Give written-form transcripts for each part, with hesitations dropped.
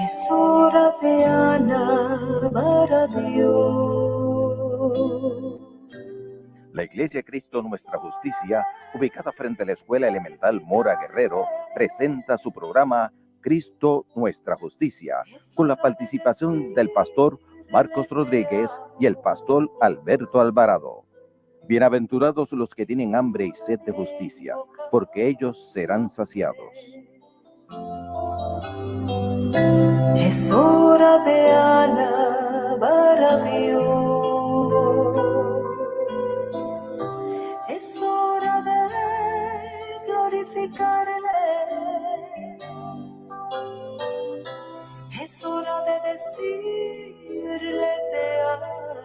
Es hora de alabar a Dios. La Iglesia Cristo Nuestra Justicia, ubicada frente a la Escuela Elemental Mora Guerrero, presenta su programa Cristo Nuestra Justicia, con la participación del pastor Marcos Rodríguez y el pastor Alberto Alvarado. Bienaventurados los que tienen hambre y sed de justicia, porque ellos serán saciados. Es hora de alabar a Dios. Es hora de glorificarle. Es hora de decirle te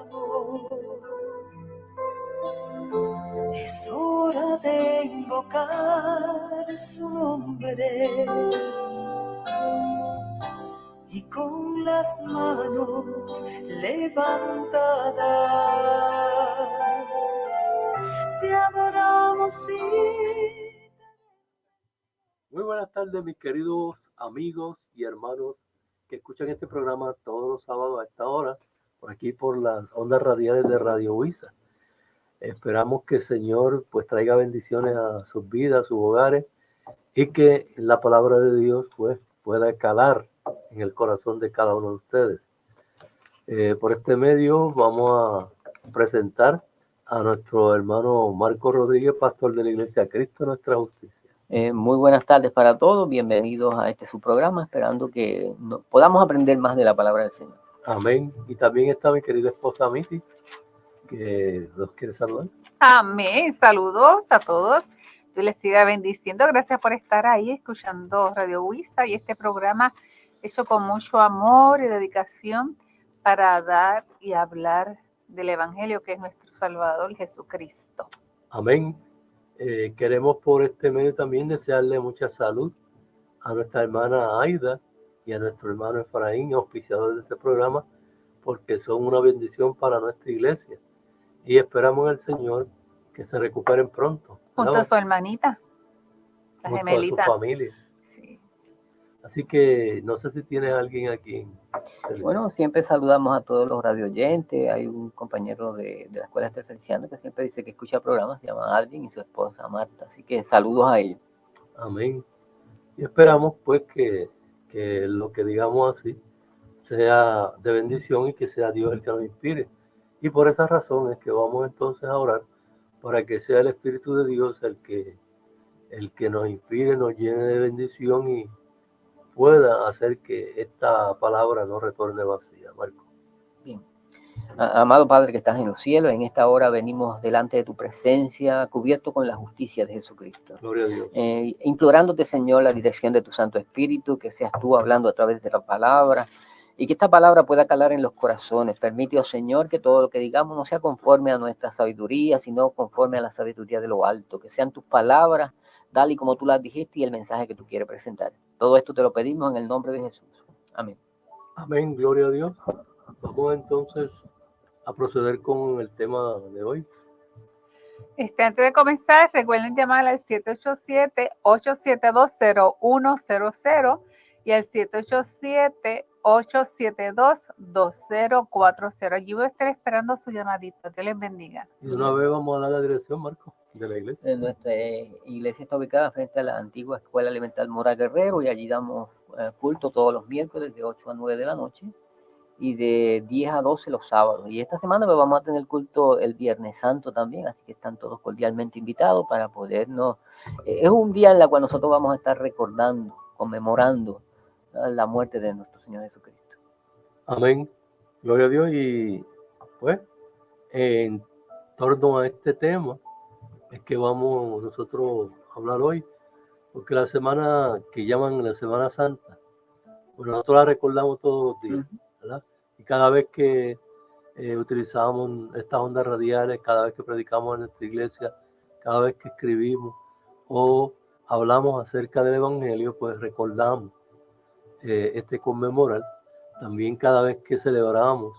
amo. Es hora de invocar su nombre. Y con las manos levantadas te adoramos y... Muy buenas tardes, mis queridos amigos y hermanos que escuchan este programa todos los sábados a esta hora, por aquí por las ondas radiales de Radio Huiza. Esperamos que el Señor pues traiga bendiciones a sus vidas, a sus hogares, y que la palabra de Dios pues pueda calar en el corazón de cada uno de ustedes. Por este medio vamos a presentar a nuestro hermano Marcos Rodríguez, pastor de la Iglesia Cristo Nuestra Justicia. Muy buenas tardes para todos, bienvenidos a su programa, esperando que podamos aprender más de la palabra del Señor. Amén. Y también está mi querida esposa Miti, que nos quiere saludar. Amén. Saludos a todos. Dios les siga bendiciendo. Gracias por estar ahí escuchando Radio Huiza y este programa hecho con mucho amor y dedicación para dar y hablar del Evangelio que es nuestro Salvador Jesucristo. Amén. Queremos por este medio también desearle mucha salud a nuestra hermana Aida y a nuestro hermano Efraín, auspiciadores de este programa, porque son una bendición para nuestra iglesia. Y esperamos en el Señor que se recuperen pronto. Junto a su hermanita, la junto gemelita. A su familia. Sí. Así que no sé si tienes alguien aquí. Bueno, siempre saludamos a todos los radioyentes. Hay un compañero de la Escuela Terciana que siempre dice que escucha programas, se llama Alvin, y su esposa Marta. Así que saludos a ellos. Amén. Y esperamos pues que lo que digamos así sea de bendición y que sea Dios el que nos inspire. Y por esa razón es que vamos entonces a orar para que sea el Espíritu de Dios el que nos inspire, nos llene de bendición y pueda hacer que esta palabra no retorne vacía. Marco. Bien. Amado Padre que estás en los cielos, en esta hora venimos delante de tu presencia, cubierto con la justicia de Jesucristo. Gloria a Dios. Implorándote, Señor, la dirección de tu Santo Espíritu, que seas tú hablando a través de la palabra, y que esta palabra pueda calar en los corazones. Permite, oh Señor, que todo lo que digamos no sea conforme a nuestra sabiduría, sino conforme a la sabiduría de lo alto, que sean tus palabras, tal y como tú las dijiste, y el mensaje que tú quieres presentar. Todo esto te lo pedimos en el nombre de Jesús. Amén. Amén, gloria a Dios. Vamos entonces a proceder con el tema de hoy. Antes de comenzar, recuerden llamar al 787-872-0100 y al 787-872-2040. Allí voy a estar esperando su llamadita. Dios les bendiga. Y de una vez vamos a dar la dirección, Marco, de la iglesia. Nuestra iglesia está ubicada frente a la antigua Escuela Elemental Mora Guerrero, y allí damos culto todos los miércoles de 8 a 9 de la noche y de 10 a 12 los sábados. Y esta semana vamos a tener culto el Viernes Santo también, así que están todos cordialmente invitados para podernos... es un día en el cual nosotros vamos a estar recordando, conmemorando la muerte de nuestro Señor Jesucristo. Amén. Gloria a Dios. Y pues, en torno a este tema es que vamos nosotros a hablar hoy, porque la semana que llaman la Semana Santa, pues nosotros la recordamos todos los días, ¿verdad? Y cada vez que utilizamos estas ondas radiales, cada vez que predicamos en nuestra iglesia, cada vez que escribimos o hablamos acerca del Evangelio, pues recordamos este conmemorar. También cada vez que celebramos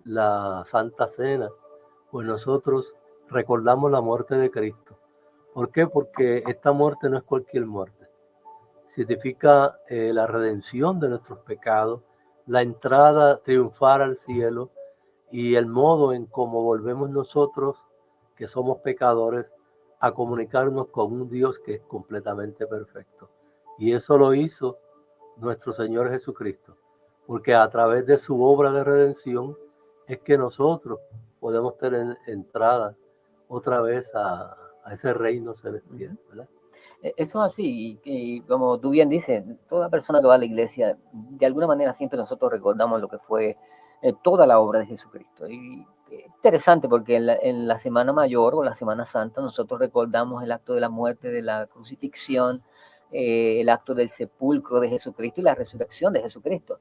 la Santa Cena, pues nosotros recordamos la muerte de Cristo. ¿Por qué? Porque esta muerte no es cualquier muerte, significa la redención de nuestros pecados, la entrada triunfal al cielo y el modo en cómo volvemos nosotros, que somos pecadores, a comunicarnos con un Dios que es completamente perfecto. Y eso lo hizo nuestro Señor Jesucristo, porque a través de su obra de redención es que nosotros podemos tener entrada otra vez a ese reino celestial, ¿verdad? Eso es así, y como tú bien dices, toda persona que va a la iglesia, de alguna manera siempre nosotros recordamos lo que fue toda la obra de Jesucristo. Y interesante porque en la Semana Mayor o la Semana Santa nosotros recordamos el acto de la muerte, de la crucifixión, el acto del sepulcro de Jesucristo y la resurrección de Jesucristo.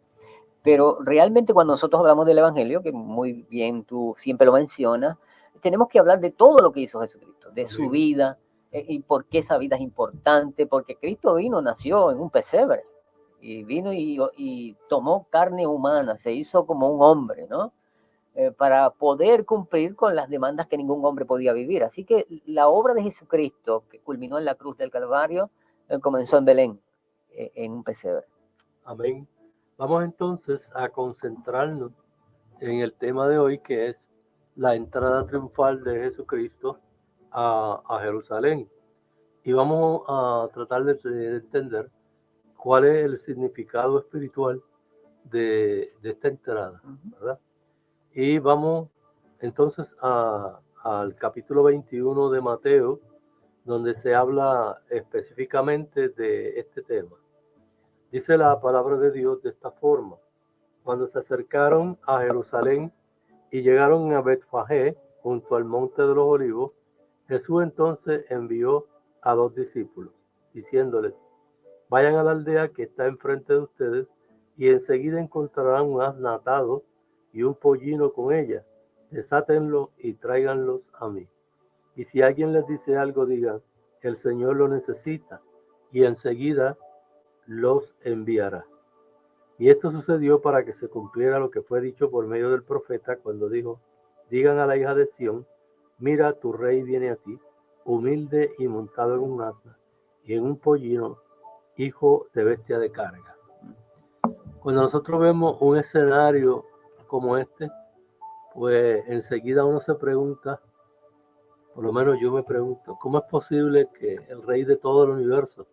Pero realmente cuando nosotros hablamos del Evangelio, que muy bien tú siempre lo mencionas, tenemos que hablar de todo lo que hizo Jesucristo, de su vida, y por qué esa vida es importante, porque Cristo vino, nació en un pesebre, y vino y tomó carne humana, se hizo como un hombre, ¿no? Para poder cumplir con las demandas que ningún hombre podía vivir. Así que la obra de Jesucristo, que culminó en la cruz del Calvario, comenzó en Belén, en un pesebre. Amén. Vamos entonces a concentrarnos en el tema de hoy, que es la entrada triunfal de Jesucristo a Jerusalén. Y vamos a tratar de entender cuál es el significado espiritual de esta entrada, ¿verdad? Y vamos entonces al capítulo 21 de Mateo, donde se habla específicamente de este tema. Dice la palabra de Dios de esta forma: cuando se acercaron a Jerusalén y llegaron a Betfagé, junto al monte de los olivos, Jesús entonces envió a 2 discípulos, diciéndoles: vayan a la aldea que está enfrente de ustedes, y enseguida encontrarán un asno atado y un pollino con ella. Desátenlo y tráiganlos a mí. Y si alguien les dice algo, digan: el Señor lo necesita, y enseguida los enviará. Y esto sucedió para que se cumpliera lo que fue dicho por medio del profeta, cuando dijo: digan a la hija de Sión, mira, tu rey viene a ti, humilde y montado en un asno y en un pollino, hijo de bestia de carga. Cuando nosotros vemos un escenario como este, pues enseguida uno se pregunta, por lo menos yo me pregunto, ¿cómo es posible que el rey de todo el universo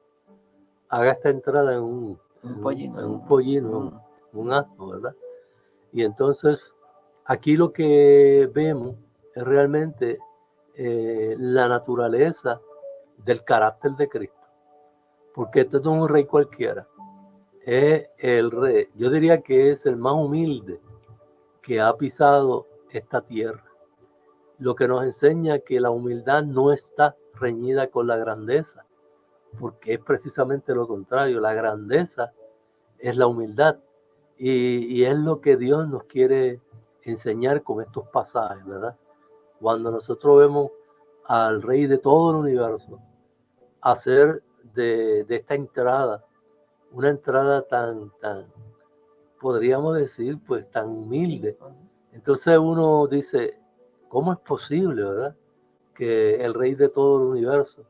haga esta entrada en un pollino, un asno, ¿verdad? Y entonces aquí lo que vemos es realmente la naturaleza del carácter de Cristo, porque este no es un rey cualquiera, es el rey, yo diría que es el más humilde que ha pisado esta tierra, lo que nos enseña que la humildad no está reñida con la grandeza, porque es precisamente lo contrario. La grandeza es la humildad, y es lo que Dios nos quiere enseñar con estos pasajes, ¿verdad? Cuando nosotros vemos al Rey de todo el universo hacer de esta entrada una entrada tan, podríamos decir, pues tan humilde, entonces uno dice, ¿cómo es posible, verdad, que el Rey de todo el universo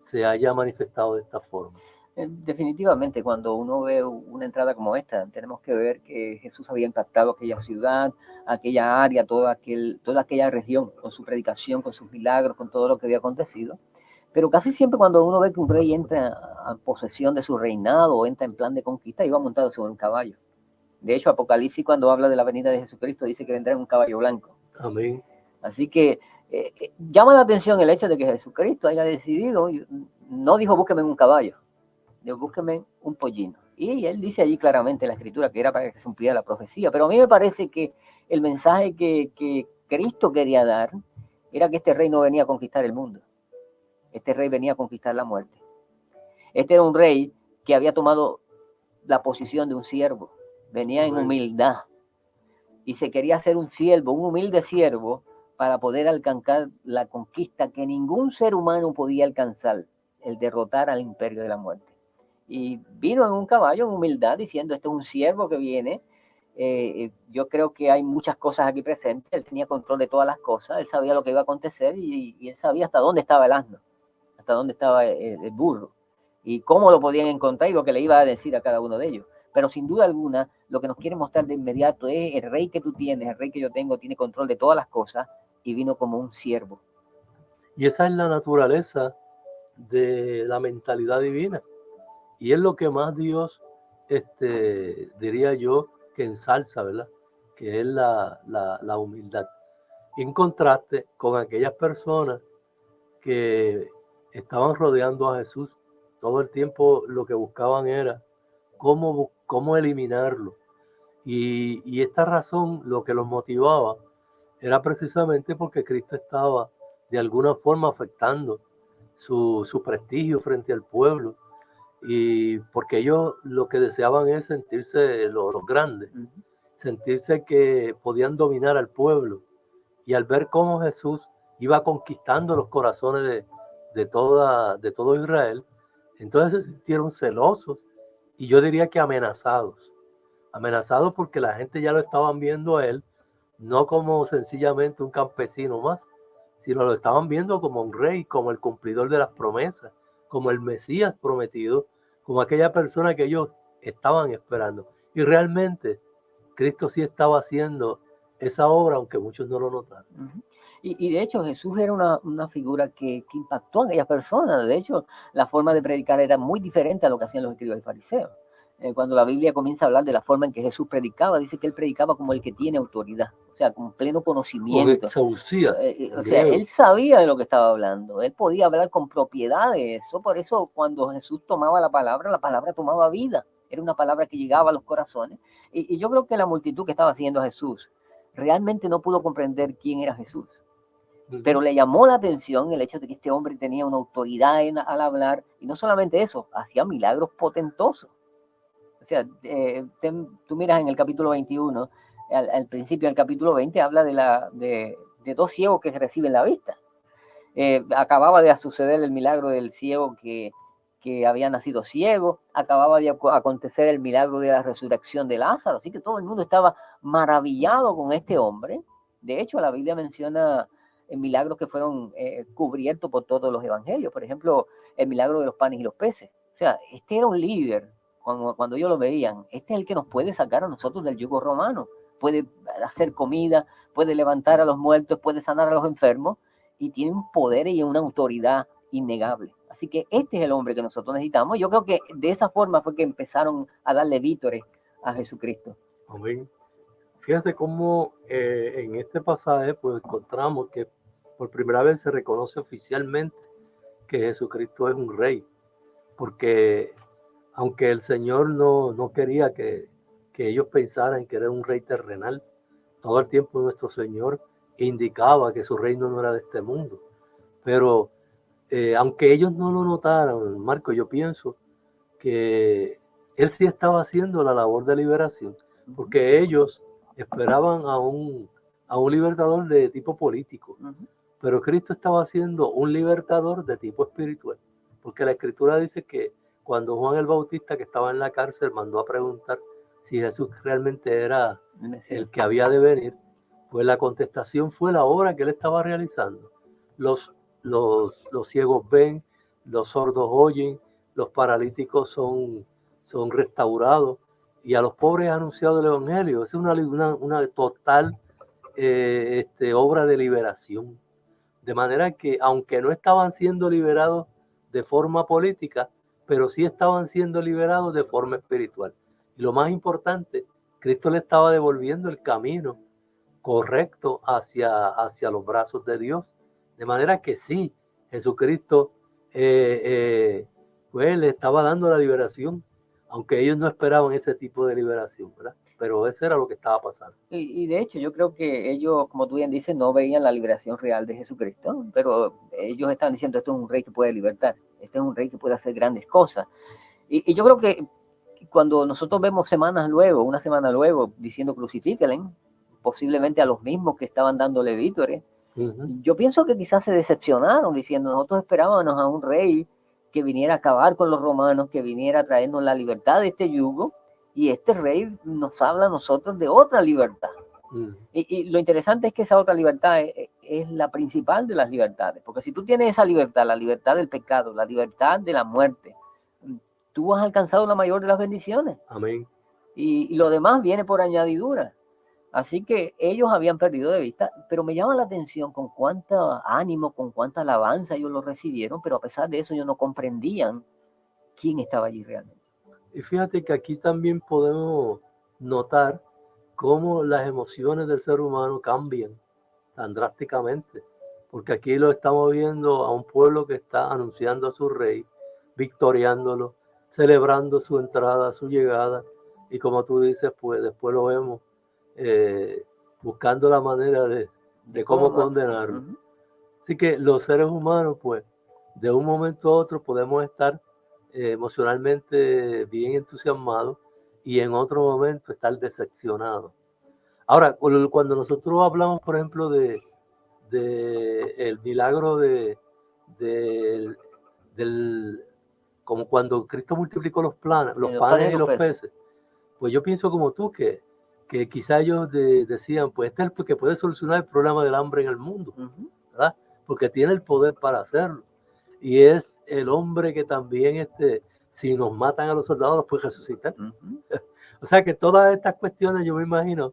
se haya manifestado de esta forma? Definitivamente, cuando uno ve una entrada como esta, tenemos que ver que Jesús había impactado aquella ciudad, aquella área, toda aquella región, con su predicación, con sus milagros, con todo lo que había acontecido. Pero casi siempre cuando uno ve que un rey entra a posesión de su reinado o entra en plan de conquista, iba montado sobre un caballo. De hecho, Apocalipsis, cuando habla de la venida de Jesucristo, dice que vendrá en un caballo blanco. Amén. Así que llama la atención el hecho de que Jesucristo haya decidido, no dijo búsqueme en un caballo, dijo búsqueme un pollino. Y él dice allí claramente en la escritura que era para que se cumpliera la profecía. Pero a mí me parece que el mensaje que Cristo quería dar era que este rey no venía a conquistar el mundo. Este rey venía a conquistar la muerte. Este era un rey que había tomado la posición de un siervo. Venía en humildad. Y se quería hacer un siervo, un humilde siervo, para poder alcanzar la conquista que ningún ser humano podía alcanzar, el derrotar al imperio de la muerte. Y vino en un caballo en humildad diciendo, este es un siervo que viene. Yo creo que hay muchas cosas aquí presentes. Él tenía control de todas las cosas. Él sabía lo que iba a acontecer y él sabía hasta dónde estaba el asno, hasta dónde estaba el burro. y cómo lo podían encontrar y lo que le iba a decir a cada uno de ellos. Pero sin duda alguna, lo que nos quiere mostrar de inmediato es el rey que tú tienes, el rey que yo tengo, tiene control de todas las cosas y vino como un siervo. Y esa es la naturaleza de la mentalidad divina. Y es lo que más Dios, diría yo, que ensalza, ¿verdad? Que es la humildad. En contraste con aquellas personas que estaban rodeando a Jesús, todo el tiempo lo que buscaban era cómo eliminarlo. Y esta razón, lo que los motivaba, era precisamente porque Cristo estaba de alguna forma afectando su prestigio frente al pueblo, y porque ellos lo que deseaban es sentirse los grandes, sentirse que podían dominar al pueblo, y al ver cómo Jesús iba conquistando los corazones de todo Israel, entonces se sintieron celosos y yo diría que amenazados porque la gente ya lo estaban viendo a él no como sencillamente un campesino más, sino lo estaban viendo como un rey, como el cumplidor de las promesas, como el Mesías prometido, como aquella persona que ellos estaban esperando. Y realmente Cristo sí estaba haciendo esa obra, aunque muchos no lo notaron. Y de hecho Jesús era una figura que impactó a aquellas personas. De hecho, la forma de predicar era muy diferente a lo que hacían los escribas y fariseos. Cuando la Biblia comienza a hablar de la forma en que Jesús predicaba, dice que él predicaba como el que tiene autoridad, o sea, con pleno conocimiento. Exhausía, O sea, él sabía de lo que estaba hablando, él podía hablar con propiedad de eso. Por eso cuando Jesús tomaba la palabra tomaba vida, era una palabra que llegaba a los corazones. Y yo creo que la multitud que estaba siguiendo a Jesús realmente no pudo comprender quién era Jesús. Pero le llamó la atención el hecho de que este hombre tenía una autoridad al hablar, y no solamente eso, hacía milagros potentosos. O sea, tú miras en el capítulo 21, al principio del capítulo 20, habla de dos ciegos que reciben la vista. Acababa de suceder el milagro del ciego que había nacido ciego, acababa de acontecer el milagro de la resurrección de Lázaro, así que todo el mundo estaba maravillado con este hombre. De hecho, la Biblia menciona milagros que fueron cubiertos por todos los evangelios. Por ejemplo, el milagro de los panes y los peces. O sea, este era un líder. Cuando ellos lo veían, este es el que nos puede sacar a nosotros del yugo romano. Puede hacer comida, puede levantar a los muertos, puede sanar a los enfermos, y tiene un poder y una autoridad innegable. Así que este es el hombre que nosotros necesitamos. Yo creo que de esa forma fue que empezaron a darle vítores a Jesucristo. Amén. Fíjate cómo en este pasaje pues encontramos que por primera vez se reconoce oficialmente que Jesucristo es un rey, porque aunque el Señor no quería que ellos pensaran que era un rey terrenal, todo el tiempo nuestro Señor indicaba que su reino no era de este mundo. Pero aunque ellos no lo notaran, Marco, yo pienso que Él sí estaba haciendo la labor de liberación, porque ellos esperaban a un libertador de tipo político, pero Cristo estaba haciendo un libertador de tipo espiritual, porque la Escritura dice que cuando Juan el Bautista, que estaba en la cárcel, mandó a preguntar si Jesús realmente era el que había de venir, pues la contestación fue la obra que él estaba realizando. Los ciegos ven, los sordos oyen, los paralíticos son restaurados, y a los pobres ha anunciado el Evangelio. Es una total obra de liberación. De manera que, aunque no estaban siendo liberados de forma política, pero sí estaban siendo liberados de forma espiritual. Y lo más importante, Cristo le estaba devolviendo el camino correcto hacia los brazos de Dios. De manera que sí, Jesucristo pues le estaba dando la liberación, aunque ellos no esperaban ese tipo de liberación, ¿verdad? Pero eso era lo que estaba pasando. Y de hecho yo creo que ellos, como tú bien dices, no veían la liberación real de Jesucristo, pero ellos están diciendo, esto es un rey que puede libertar, este es un rey que puede hacer grandes cosas. Y yo creo que cuando nosotros vemos una semana luego, diciendo crucifíquenle, posiblemente a los mismos que estaban dándole vítores, yo pienso que quizás se decepcionaron diciendo, nosotros esperábamos a un rey que viniera a acabar con los romanos, que viniera a traernos la libertad de este yugo, y este rey nos habla a nosotros de otra libertad. Y lo interesante es que esa otra libertad es la principal de las libertades, porque si tú tienes esa libertad, la libertad del pecado, la libertad de la muerte, tú has alcanzado la mayor de las bendiciones. Amén. Y lo demás viene por añadidura. Así que ellos habían perdido de vista, pero me llama la atención con cuánto ánimo, con cuánta alabanza ellos lo recibieron, pero a pesar de eso ellos no comprendían quién estaba allí realmente. Y fíjate que aquí también podemos notar cómo las emociones del ser humano cambian tan drásticamente, porque aquí lo estamos viendo a un pueblo que está anunciando a su rey, victoriándolo, celebrando su entrada, su llegada, y como tú dices, pues después lo vemos buscando la manera de cómo condenarlo. Uh-huh. Así que los seres humanos, pues, de un momento a otro podemos estar emocionalmente bien entusiasmados y en otro momento estar decepcionados. Ahora, cuando nosotros hablamos, por ejemplo, de el milagro como cuando Cristo multiplicó los panes y los peces, pues yo pienso como tú que quizá ellos decían, pues este es el que puede solucionar el problema del hambre en el mundo, Uh-huh. ¿verdad? Porque tiene el poder para hacerlo. Y es el hombre que también, si nos matan a los soldados, los puede resucitar. Uh-huh. O sea que todas estas cuestiones yo me imagino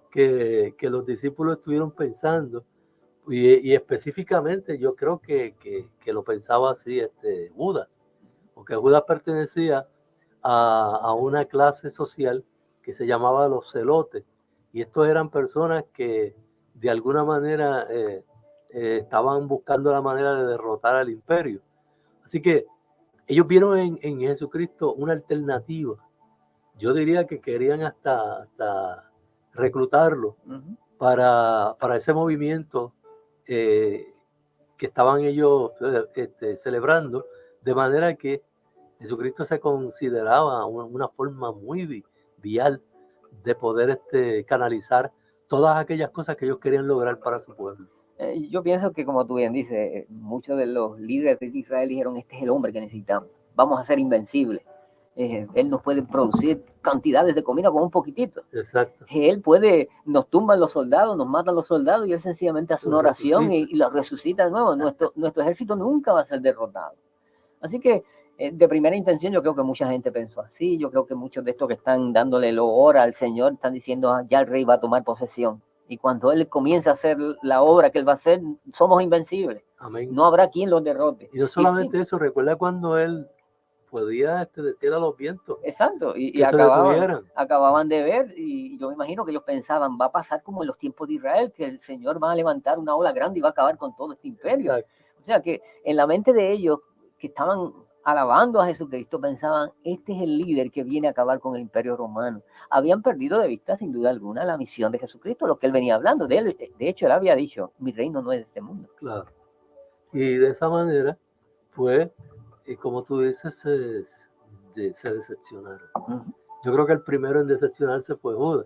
que los discípulos estuvieron pensando, y específicamente yo creo que lo pensaba así Judas, porque Judas pertenecía a una clase social que se llamaba los celotes, y estos eran personas que de alguna manera estaban buscando la manera de derrotar al imperio. Así que ellos vieron en Jesucristo una alternativa. Yo diría que querían hasta reclutarlo Uh-huh. para ese movimiento que estaban ellos celebrando, de manera que Jesucristo se consideraba una forma muy vial de poder canalizar todas aquellas cosas que ellos querían lograr para su pueblo. Yo pienso que, como tú bien dices, muchos de los líderes de Israel dijeron, este es el hombre que necesitamos, vamos a ser invencibles. Él nos puede producir cantidades de comida con un poquitito. Exacto. Él puede, nos tumban los soldados, nos matan los soldados y él sencillamente hace una oración y los resucita de nuevo. Nuestro ejército nunca va a ser derrotado. Así que de primera intención yo creo que mucha gente pensó así. Yo creo que muchos de estos que están dándole lo hora al Señor están diciendo, ya el rey va a tomar posesión. Y cuando él comience a hacer la obra que él va a hacer, somos invencibles. Amén. No habrá quien los derrote. Y no solamente eso, recuerda cuando él podía decir a los vientos. Exacto, y acababan de ver, y yo me imagino que ellos pensaban, va a pasar como en los tiempos de Israel, que el Señor va a levantar una ola grande y va a acabar con todo este imperio. Exacto. O sea que en la mente de ellos, que estaban alabando a Jesucristo, pensaban, este es el líder que viene a acabar con el imperio romano. Habían perdido de vista, sin duda alguna, la misión de Jesucristo, lo que él venía hablando. De hecho, él había dicho, mi reino no es de este mundo. Claro. Y de esa manera, pues, y como tú dices, se decepcionaron. Uh-huh. Yo creo que el primero en decepcionarse fue Judas,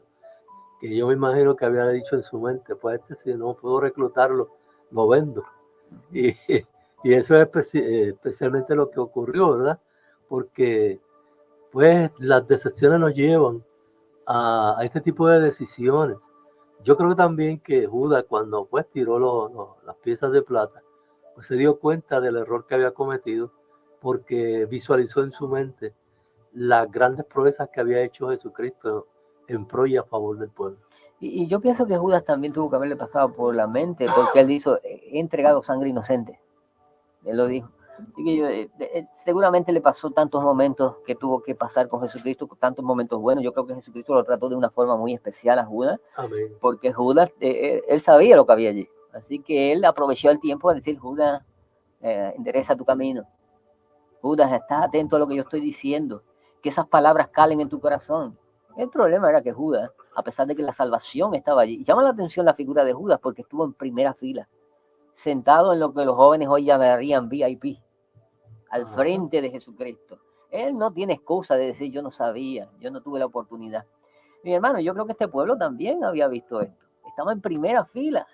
que yo me imagino que había dicho en su mente, pues si no puedo reclutarlo, lo vendo. Uh-huh. Y eso es especialmente lo que ocurrió, ¿verdad? Porque pues las decepciones nos llevan a este tipo de decisiones. Yo creo también que Judas, cuando pues tiró las piezas de plata, pues se dio cuenta del error que había cometido, porque visualizó en su mente las grandes proezas que había hecho Jesucristo en pro y a favor del pueblo. Y yo pienso que Judas también tuvo que haberle pasado por la mente, porque él dijo, he entregado sangre inocente. Él lo dijo. Seguramente le pasó tantos momentos que tuvo que pasar con Jesucristo, tantos momentos buenos. Yo creo que Jesucristo lo trató de una forma muy especial a Judas. Amén. Porque Judas, él sabía lo que había allí. Así que él aprovechó el tiempo de decir, Judas, endereza tu camino. Judas, estás atento a lo que yo estoy diciendo. Que esas palabras calen en tu corazón. El problema era que Judas, a pesar de que la salvación estaba allí, llama la atención la figura de Judas porque estuvo en primera fila, sentado en lo que los jóvenes hoy llamarían VIP, al frente de Jesucristo. Él no tiene excusa de decir, yo no sabía, yo no tuve la oportunidad. Mi hermano, yo creo que este pueblo también había visto esto. Estaba en primera fila.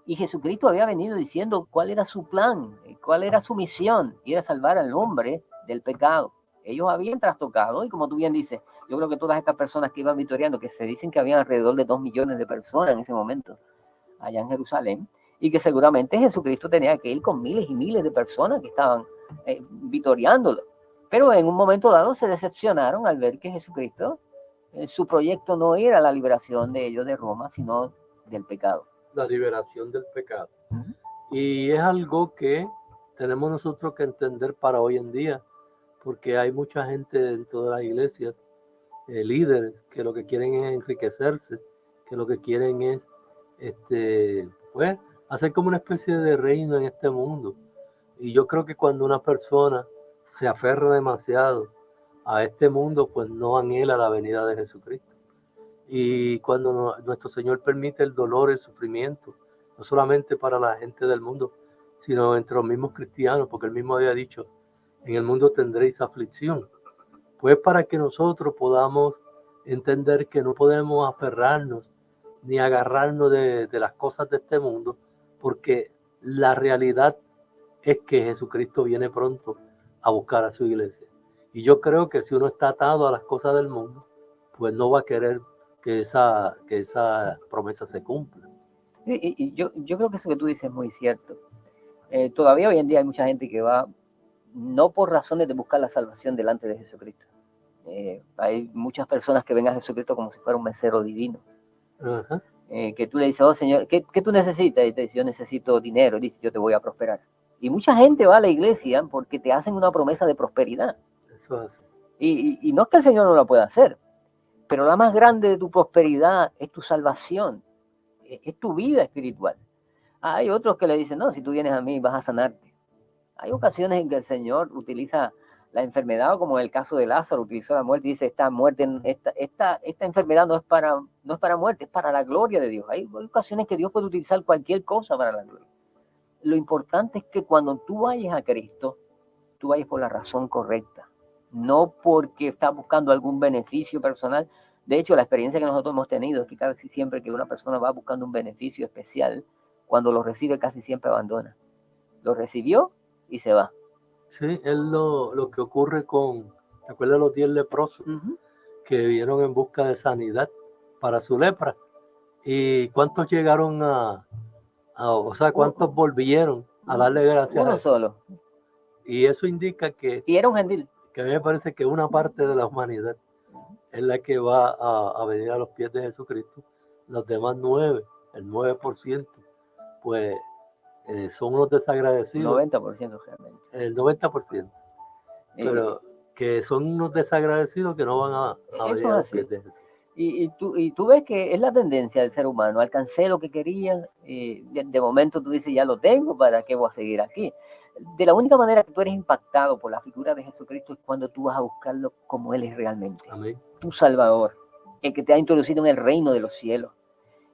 Y Jesucristo había venido diciendo cuál era su plan, cuál era su misión, y era salvar al hombre del pecado. Ellos habían trastocado, y como tú bien dices, yo creo que todas estas personas que iban victoriando, que se dicen que habían alrededor de 2 millones de personas en ese momento, allá en Jerusalén, y que seguramente Jesucristo tenía que ir con miles y miles de personas que estaban victoriándolo. Pero en un momento dado se decepcionaron al ver que Jesucristo, su proyecto no era la liberación de ellos de Roma, sino del pecado. La liberación del pecado. Ujú. Y es algo que tenemos nosotros que entender para hoy en día, porque hay mucha gente dentro de las iglesias, líderes, que lo que quieren es enriquecerse, que lo que quieren es pues, hacer como una especie de reino en este mundo. Y yo creo que cuando una persona se aferra demasiado a este mundo, pues no anhela la venida de Jesucristo. Y cuando nuestro Señor permite el dolor, el sufrimiento, no solamente para la gente del mundo, sino entre los mismos cristianos, porque él mismo había dicho, en el mundo tendréis aflicción, pues para que nosotros podamos entender que no podemos aferrarnos ni agarrarnos de las cosas de este mundo, porque la realidad es que Jesucristo viene pronto a buscar a su iglesia. Y yo creo que si uno está atado a las cosas del mundo, pues no va a querer que esa promesa se cumpla. Y yo creo que eso que tú dices es muy cierto. Todavía hoy en día hay mucha gente que va no por razones de buscar la salvación delante de Jesucristo. Hay muchas personas que ven a Jesucristo como si fuera un mesero divino. Ajá. Que tú le dices, oh Señor, ¿qué tú necesitas? Y te dice, yo necesito dinero. Y dice, yo te voy a prosperar. Y mucha gente va a la iglesia porque te hacen una promesa de prosperidad. Eso es así. Y no es que el Señor no la pueda hacer, pero la más grande de tu prosperidad es tu salvación, es tu vida espiritual. Hay otros que le dicen, no, si tú vienes a mí vas a sanarte. Hay ocasiones en que el Señor utiliza la enfermedad, como en el caso de Lázaro, utilizó la muerte y dice, esta enfermedad no es para muerte, es para la gloria de Dios. Hay ocasiones que Dios puede utilizar cualquier cosa para la gloria. Lo importante es que cuando tú vayas a Cristo, tú vayas por la razón correcta, no porque estás buscando algún beneficio personal. De hecho, la experiencia que nosotros hemos tenido es que casi siempre que una persona va buscando un beneficio especial, cuando lo recibe casi siempre abandona. Lo recibió y se va. Sí, es lo que ocurre con, ¿te acuerdas de los 10 leprosos? Uh-huh. Que vinieron en busca de sanidad para su lepra? ¿Y cuántos llegaron o sea, cuántos volvieron a darle gracias Uno a Jesús? solo. Y eso indica que, Y era un gentil. que a mí me parece que una parte de la humanidad es la que va a venir a los pies de Jesucristo. Los demás 9, el 9%, pues son unos desagradecidos. 90% realmente. El 90%. Pero que son unos desagradecidos que no van a venir a los pies de Jesús. Y tú ves que es la tendencia del ser humano. Alcancé lo que quería, de momento tú dices, ya lo tengo, ¿para qué voy a seguir aquí? De la única manera que tú eres impactado por la figura de Jesucristo es cuando tú vas a buscarlo como Él es realmente. Amén. Tu Salvador, el que te ha introducido en el reino de los cielos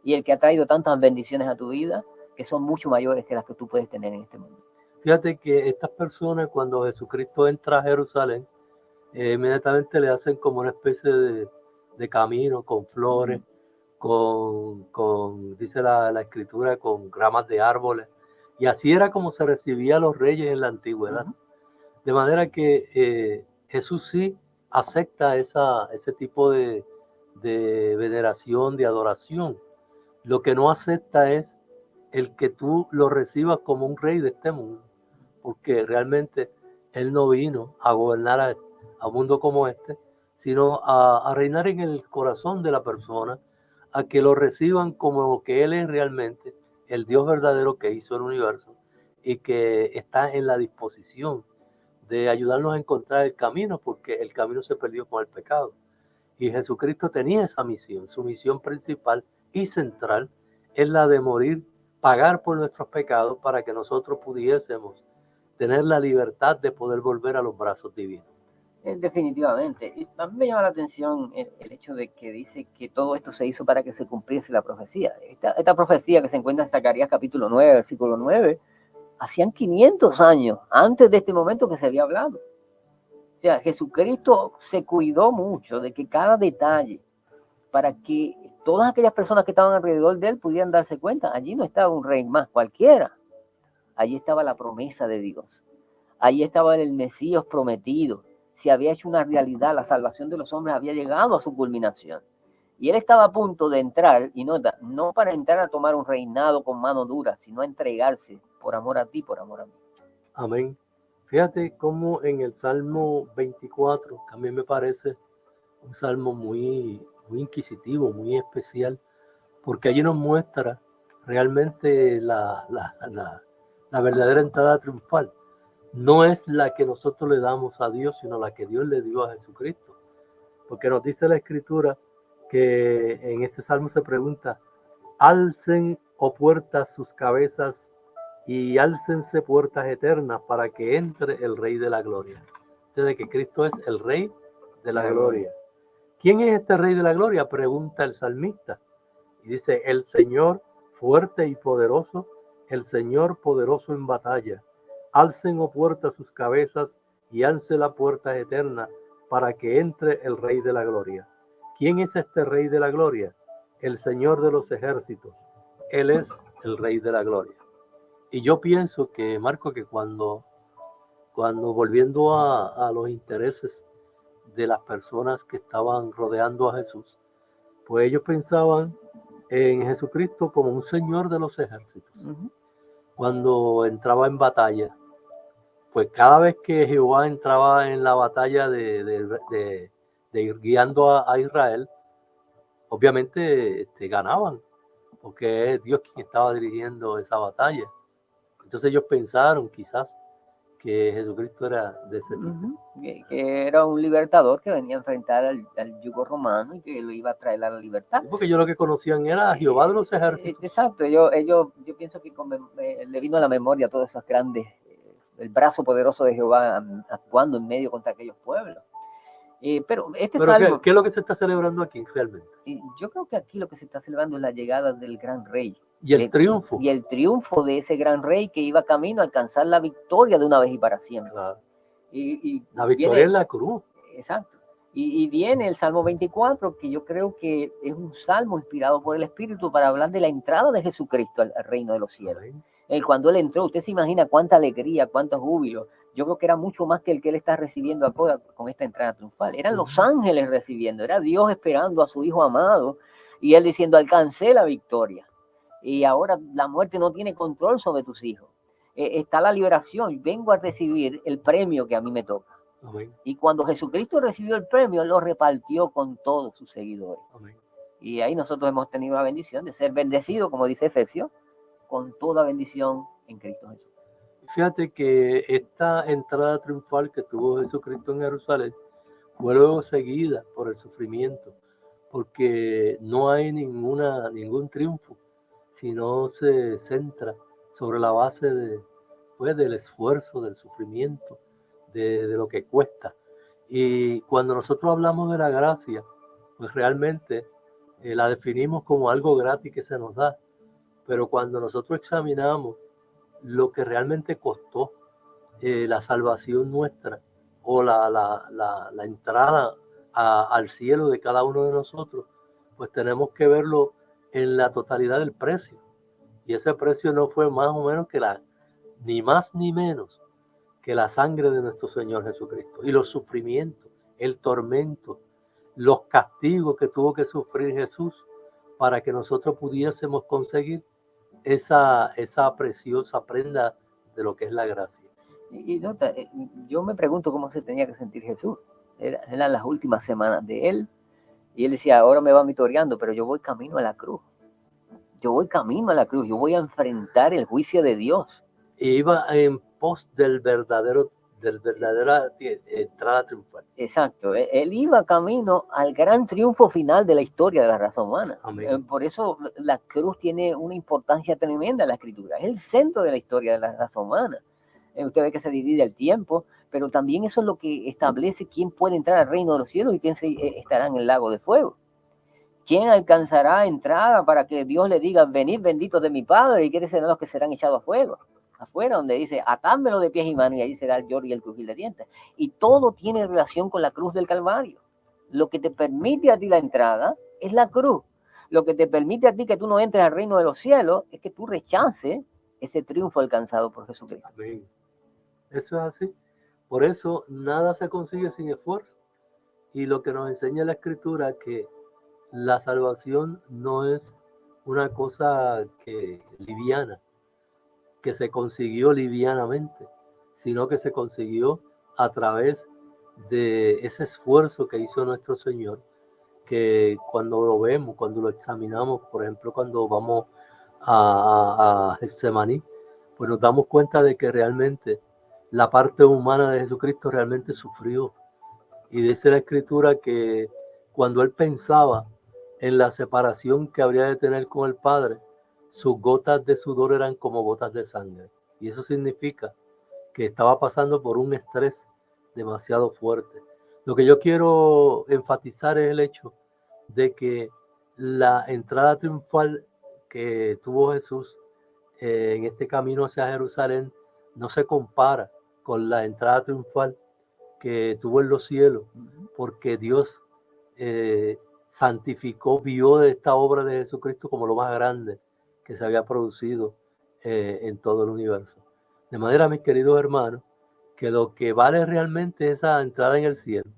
y el que ha traído tantas bendiciones a tu vida que son mucho mayores que las que tú puedes tener en este mundo. Fíjate que estas personas, cuando Jesucristo entra a Jerusalén, inmediatamente le hacen como una especie de camino con flores, dice la escritura, con ramas de árboles. Y así era como se recibía a los reyes en la antigüedad. De manera que Jesús sí acepta ese tipo de veneración, de adoración. Lo que no acepta es el que tú lo recibas como un rey de este mundo, porque realmente Él no vino a gobernar a un mundo como este, sino a reinar en el corazón de la persona, a que lo reciban como lo que Él es realmente, el Dios verdadero que hizo el universo y que está en la disposición de ayudarnos a encontrar el camino, porque el camino se perdió con el pecado. Y Jesucristo tenía esa misión, su misión principal y central es la de morir, pagar por nuestros pecados para que nosotros pudiésemos tener la libertad de poder volver a los brazos divinos. Definitivamente. Y a mí me llama la atención el hecho de que dice que todo esto se hizo para que se cumpliese la profecía. Esta profecía que se encuentra en Zacarías capítulo 9, versículo 9, hacían 500 años antes de este momento que se había hablado. O sea, Jesucristo se cuidó mucho de que cada detalle, para que todas aquellas personas que estaban alrededor de él pudieran darse cuenta, allí no estaba un rey más cualquiera, allí estaba la promesa de Dios, allí estaba el Mesías prometido, se había hecho una realidad, la salvación de los hombres había llegado a su culminación. Y él estaba a punto de entrar, y no para entrar a tomar un reinado con mano dura, sino a entregarse por amor a ti, por amor a mí. Amén. Fíjate cómo en el Salmo 24, que a mí me parece un salmo muy inquisitivo, muy especial, porque allí nos muestra realmente la verdadera entrada triunfal. No es la que nosotros le damos a Dios, sino la que Dios le dio a Jesucristo. Porque nos dice la Escritura que en este salmo se pregunta: alcen, oh puertas, sus cabezas, y álcense puertas eternas para que entre el Rey de la Gloria. Desde que Cristo es el Rey de la Gloria. ¿Quién es este Rey de la Gloria?, pregunta el salmista. Y dice: el Señor fuerte y poderoso, el Señor poderoso en batalla. Alcen, oh puertas, sus cabezas, y alce la puerta eterna para que entre el Rey de la Gloria. ¿Quién es este Rey de la Gloria? El Señor de los ejércitos. Él es el Rey de la Gloria. Y yo pienso que, Marco, que cuando volviendo a los intereses de las personas que estaban rodeando a Jesús, pues ellos pensaban en Jesucristo como un Señor de los ejércitos. Ujú. Cuando entraba en batalla, pues cada vez que Jehová entraba en la batalla de ir guiando a Israel, obviamente ganaban, porque es Dios quien estaba dirigiendo esa batalla. Entonces ellos pensaron quizás que Jesucristo era de ese tipo. Ujú. Que era un libertador que venía a enfrentar al yugo romano y que lo iba a traer a la libertad. Sí, porque ellos lo que conocían era a Jehová de los ejércitos. Exacto, yo pienso que le vino a la memoria todos esos grandes, el brazo poderoso de Jehová actuando en medio contra aquellos pueblos. Pero este Pero salmo, ¿qué es lo que se está celebrando aquí realmente? yo creo que aquí lo que se está celebrando es la llegada del gran rey. Y el triunfo. Y el triunfo de ese gran rey que iba camino a alcanzar la victoria de una vez y para siempre. Claro. Y La victoria viene, en la cruz. exacto. Y viene el Salmo 24, que yo creo que es un salmo inspirado por el Espíritu para hablar de la entrada de Jesucristo al reino de los cielos. Cuando Él entró, usted se imagina cuánta alegría, cuánto júbilo. Yo creo que era mucho más que el que Él está recibiendo ahora con esta entrada triunfal. Eran los ángeles recibiendo, era Dios esperando a su Hijo amado y Él diciendo: alcancé la victoria. Y ahora la muerte no tiene control sobre tus hijos. Está la liberación. Vengo a recibir el premio que a mí me toca. Amén. Y cuando Jesucristo recibió el premio, lo repartió con todos sus seguidores. Amén. Y ahí nosotros hemos tenido la bendición de ser bendecidos, como dice Efesios, con toda bendición en Cristo Jesús. Fíjate que esta entrada triunfal que tuvo Jesucristo en Jerusalén fue luego seguida por el sufrimiento, porque no hay ningún triunfo si no se centra sobre la base del esfuerzo, del sufrimiento, de lo que cuesta. Y cuando nosotros hablamos de la gracia, pues realmente la definimos como algo gratis que se nos da. Pero cuando nosotros examinamos lo que realmente costó la salvación nuestra o la entrada al cielo de cada uno de nosotros, pues tenemos que verlo en la totalidad del precio. Y ese precio no fue más o menos ni más ni menos que la sangre de nuestro Señor Jesucristo. Y los sufrimientos, el tormento, los castigos que tuvo que sufrir Jesús para que nosotros pudiésemos conseguir esa preciosa prenda de lo que es la gracia. Y nota, yo me pregunto cómo se tenía que sentir Jesús. Eran las últimas semanas de él. Y él decía: ahora me van vitoreando, pero yo voy camino a la cruz. Yo voy camino a la cruz. Yo voy a enfrentar el juicio de Dios. E iba en pos del verdadera entrada triunfal. Exacto. Él iba camino al gran triunfo final de la historia de la raza humana. Amén. Por eso la cruz tiene una importancia tremenda en la Escritura. Es el centro de la historia de la raza humana. Usted ve que se divide el tiempo, pero también eso es lo que establece quién puede entrar al reino de los cielos y quién estará en el lago de fuego. ¿Quién alcanzará entrada para que Dios le diga: venid benditos de mi Padre? Y quiénes serán los que serán echados a fuego. Afuera, donde dice: atádmelo de pies y manos, y ahí será el lloro y el crujir de dientes. Y todo tiene relación con la cruz del Calvario. Lo que te permite a ti la entrada es la cruz. Lo que te permite a ti que tú no entres al reino de los cielos es que tú rechaces ese triunfo alcanzado por Jesucristo. Amén. Eso es así. Por eso nada se consigue sin esfuerzo. Y lo que nos enseña la Escritura es que la salvación no es una cosa liviana, que se consiguió livianamente, sino que se consiguió a través de ese esfuerzo que hizo nuestro Señor, que cuando lo vemos, cuando lo examinamos, por ejemplo, cuando vamos a Getsemaní, pues nos damos cuenta de que realmente la parte humana de Jesucristo realmente sufrió. Y dice la Escritura que cuando él pensaba en la separación que habría de tener con el Padre, sus gotas de sudor eran como gotas de sangre. Y eso significa que estaba pasando por un estrés demasiado fuerte. Lo que yo quiero enfatizar es el hecho de que la entrada triunfal que tuvo Jesús en este camino hacia Jerusalén no se compara con la entrada triunfal que tuvo en los cielos, porque Dios santificó, vio de esta obra de Jesucristo como lo más grande que se había producido en todo el universo. De manera, mis queridos hermanos, que lo que vale realmente es esa entrada en el cielo,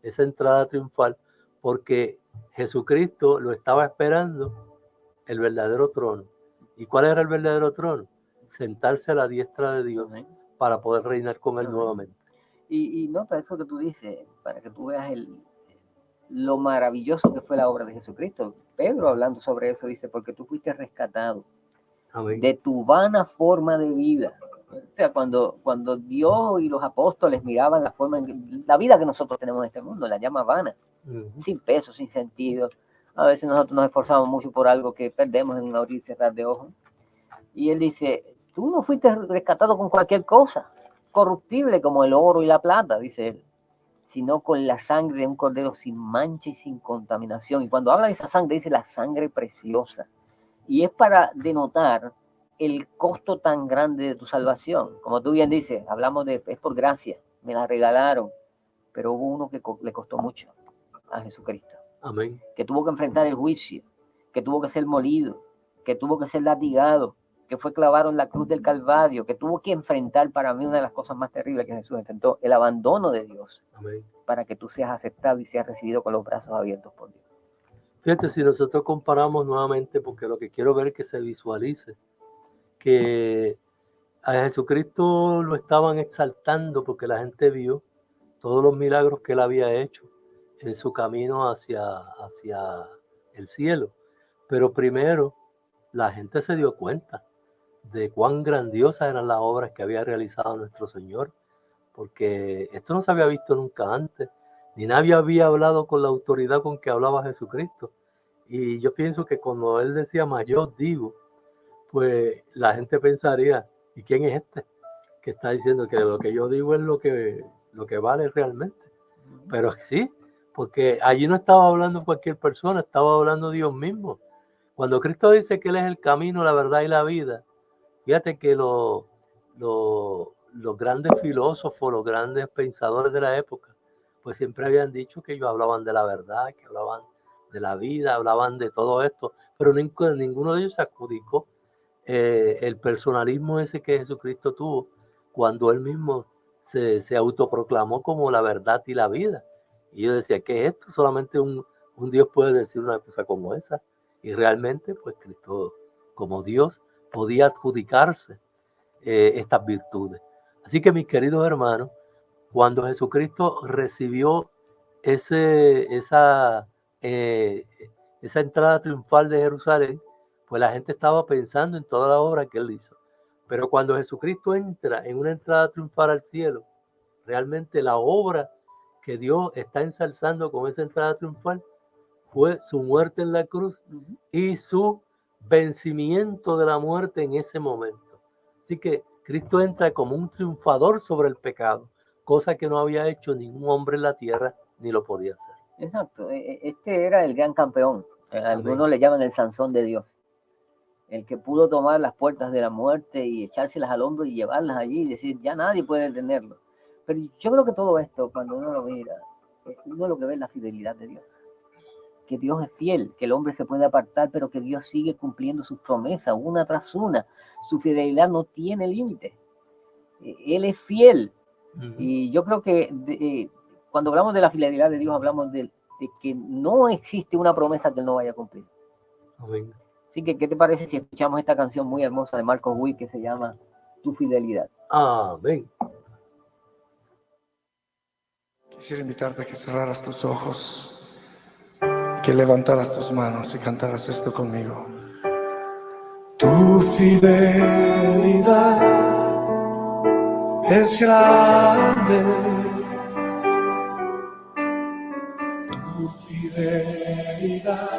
esa entrada triunfal, porque Jesucristo lo estaba esperando el verdadero trono. ¿Y cuál era el verdadero trono? Sentarse a la diestra de Dios para poder reinar con él nuevamente. Y nota eso que tú dices, para que tú veas lo maravilloso que fue la obra de Jesucristo. Pedro, hablando sobre eso, dice, porque tú fuiste rescatado Amén. de tu vana forma de vida. O sea, cuando Dios y los apóstoles miraban la vida que nosotros tenemos en este mundo, la llama vana, sin peso, sin sentido. A veces nosotros nos esforzamos mucho por algo que perdemos en un abrir y cerrar de ojos. Y él dice, tú no fuiste rescatado con cualquier cosa corruptible como el oro y la plata, dice él, sino con la sangre de un cordero sin mancha y sin contaminación. Y cuando habla de esa sangre, dice la sangre preciosa. Y es para denotar el costo tan grande de tu salvación. Como tú bien dices, hablamos de, es por gracia, me la regalaron, pero hubo uno que le costó mucho a Jesucristo. Amén. Que tuvo que enfrentar el juicio, que tuvo que ser molido, que tuvo que ser latigado, que fue clavado en la cruz del Calvario, que tuvo que enfrentar, para mí, una de las cosas más terribles que Jesús enfrentó, el abandono de Dios. Amén. Para que tú seas aceptado y seas recibido con los brazos abiertos por Dios. Fíjate, si nosotros comparamos nuevamente, porque lo que quiero ver es que se visualice, que a Jesucristo lo estaban exaltando porque la gente vio todos los milagros que él había hecho en su camino hacia el cielo. Pero primero, la gente se dio cuenta de cuán grandiosas eran las obras que había realizado nuestro Señor, porque esto no se había visto nunca antes, ni nadie había hablado con la autoridad con que hablaba Jesucristo. Y yo pienso que cuando él decía, mas yo digo, pues la gente pensaría, ¿y quién es este que está diciendo que lo que yo digo es lo que vale realmente? Pero sí, porque allí no estaba hablando cualquier persona, estaba hablando Dios mismo. Cuando Cristo dice que Él es el camino, la verdad y la vida, fíjate que los grandes filósofos, los grandes pensadores de la época, pues siempre habían dicho que ellos hablaban de la verdad, que hablaban de la vida, hablaban de todo esto, pero ninguno de ellos se adjudicó el personalismo ese que Jesucristo tuvo cuando Él mismo se autoproclamó como la verdad y la vida. Y yo decía, ¿qué es esto? Solamente un Dios puede decir una cosa como esa. Y realmente, pues Cristo, como Dios, podía adjudicarse estas virtudes. Así que, mis queridos hermanos, cuando Jesucristo recibió esa entrada triunfal de Jerusalén, pues la gente estaba pensando en toda la obra que él hizo. Pero cuando Jesucristo entra en una entrada triunfal al cielo, realmente la obra que Dios está ensalzando con esa entrada triunfal fue su muerte en la cruz y su vencimiento de la muerte en ese momento. Así que Cristo entra como un triunfador sobre el pecado, cosa que no había hecho ningún hombre en la tierra ni lo podía hacer. Exacto, este era el gran campeón. Algunos le llaman el Sansón de Dios. El que pudo tomar las puertas de la muerte y echárselas al hombro y llevarlas allí y decir, ya nadie puede detenerlo. Pero yo creo que todo esto, cuando uno lo mira, uno lo que ve es la fidelidad de Dios. Que Dios es fiel, que el hombre se puede apartar, pero que Dios sigue cumpliendo sus promesas una tras una. Su fidelidad no tiene límite. Él es fiel. Y yo creo que cuando hablamos de la fidelidad de Dios, hablamos de que no existe una promesa que Él no vaya a cumplir. Amén. Así que, ¿qué te parece si escuchamos esta canción muy hermosa de Marcos Witt que se llama Tu Fidelidad? Amén. Quisiera invitarte a que cerraras tus ojos, que levantaras tus manos y cantaras esto conmigo. Tu fidelidad es grande, tu fidelidad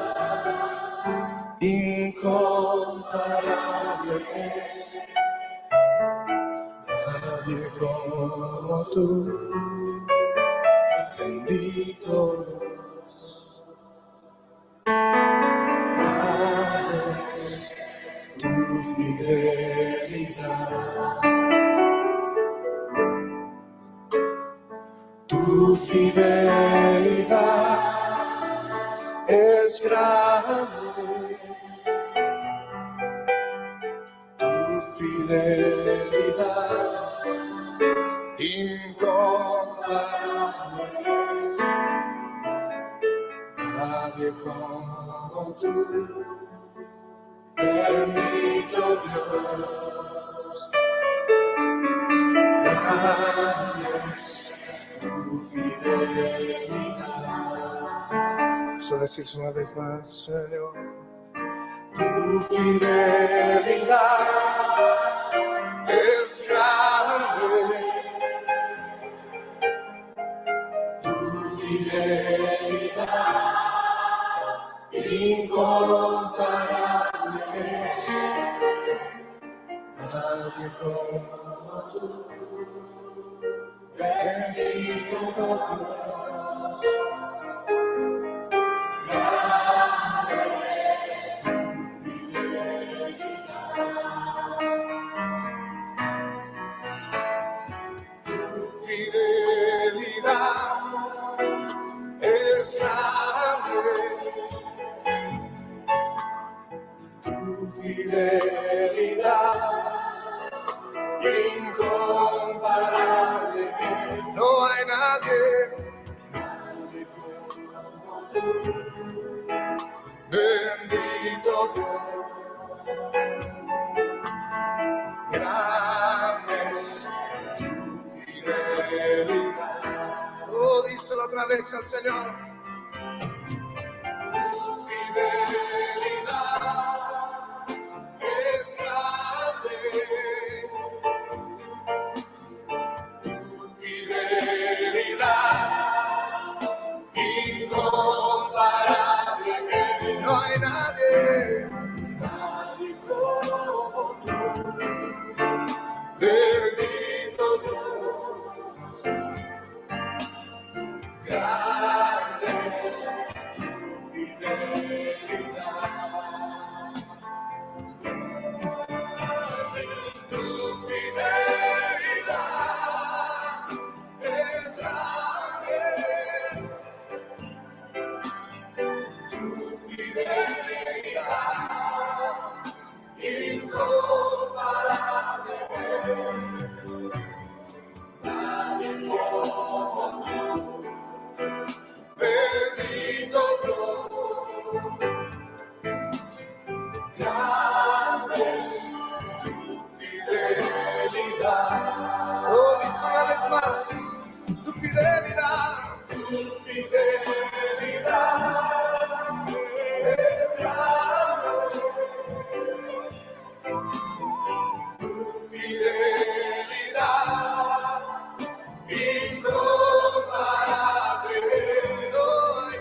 incomparable es. Nadie como tú, bendito Dios. Grande es tu fidelidad. Tu fidelidad es grande. Tu fidelidad incomparable es. Nadie como tú, bendito Dios. Grande es tu fidelidad. Vamos a decir una vez más, Señor. Tu fidelidad es grande. Tu fidelidad incomparable es. Nadie como tú, bendito Dios. Fidelidad es grande, tu fidelidad incomparable. No hay nadie como tú, bendito Dios. Grande es tu fidelidad. Oh, díselo otra vez al Señor. Tu fidelidad es grande. Tu fidelidad incomparable. No hay nadie como tú. Bendito Dios. Grande es tu fidelidad. Tu fidelidad es grande. Tu fidelidad incomparable. Nadie como tú, bendito Dios. Grande es tu fidelidad. Oh, dice una vez más, tu fidelidad es grande. Tu fidelidad incomparable. No hay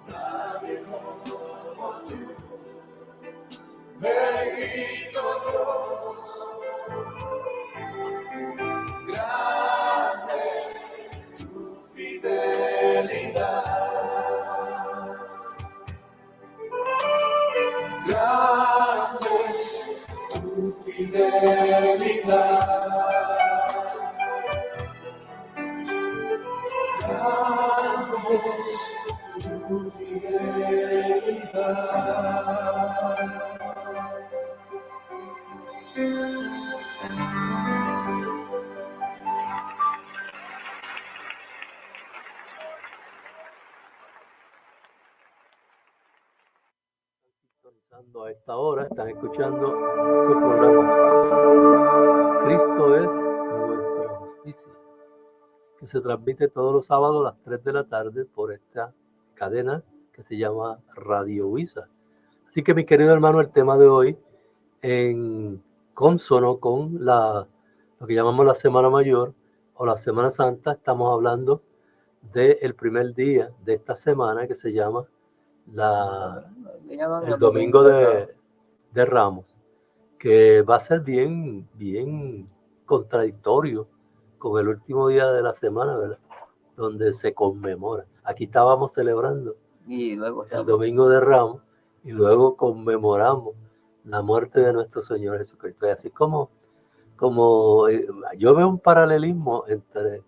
nadie como tú, bendito Dios. Grande es tu fidelidad. Grande es tu fidelidad. Grande es tu fidelidad. A esta hora están escuchando su programa Cristo es nuestra justicia. que se transmite todos los sábados a las 3 de la tarde por esta cadena que se llama Radio Huiza. Así que, mi querido hermano, el tema de hoy, en consono con lo que llamamos la Semana Mayor o la Semana Santa, estamos hablando del primer día de esta semana que se llama el Domingo de Ramos, que va a ser bien contradictorio con el último día de la semana, ¿verdad? Donde se conmemora. Aquí estábamos celebrando Y luego el Domingo de Ramos y luego conmemoramos la muerte de nuestro Señor Jesucristo. Y así como yo veo un paralelismo entre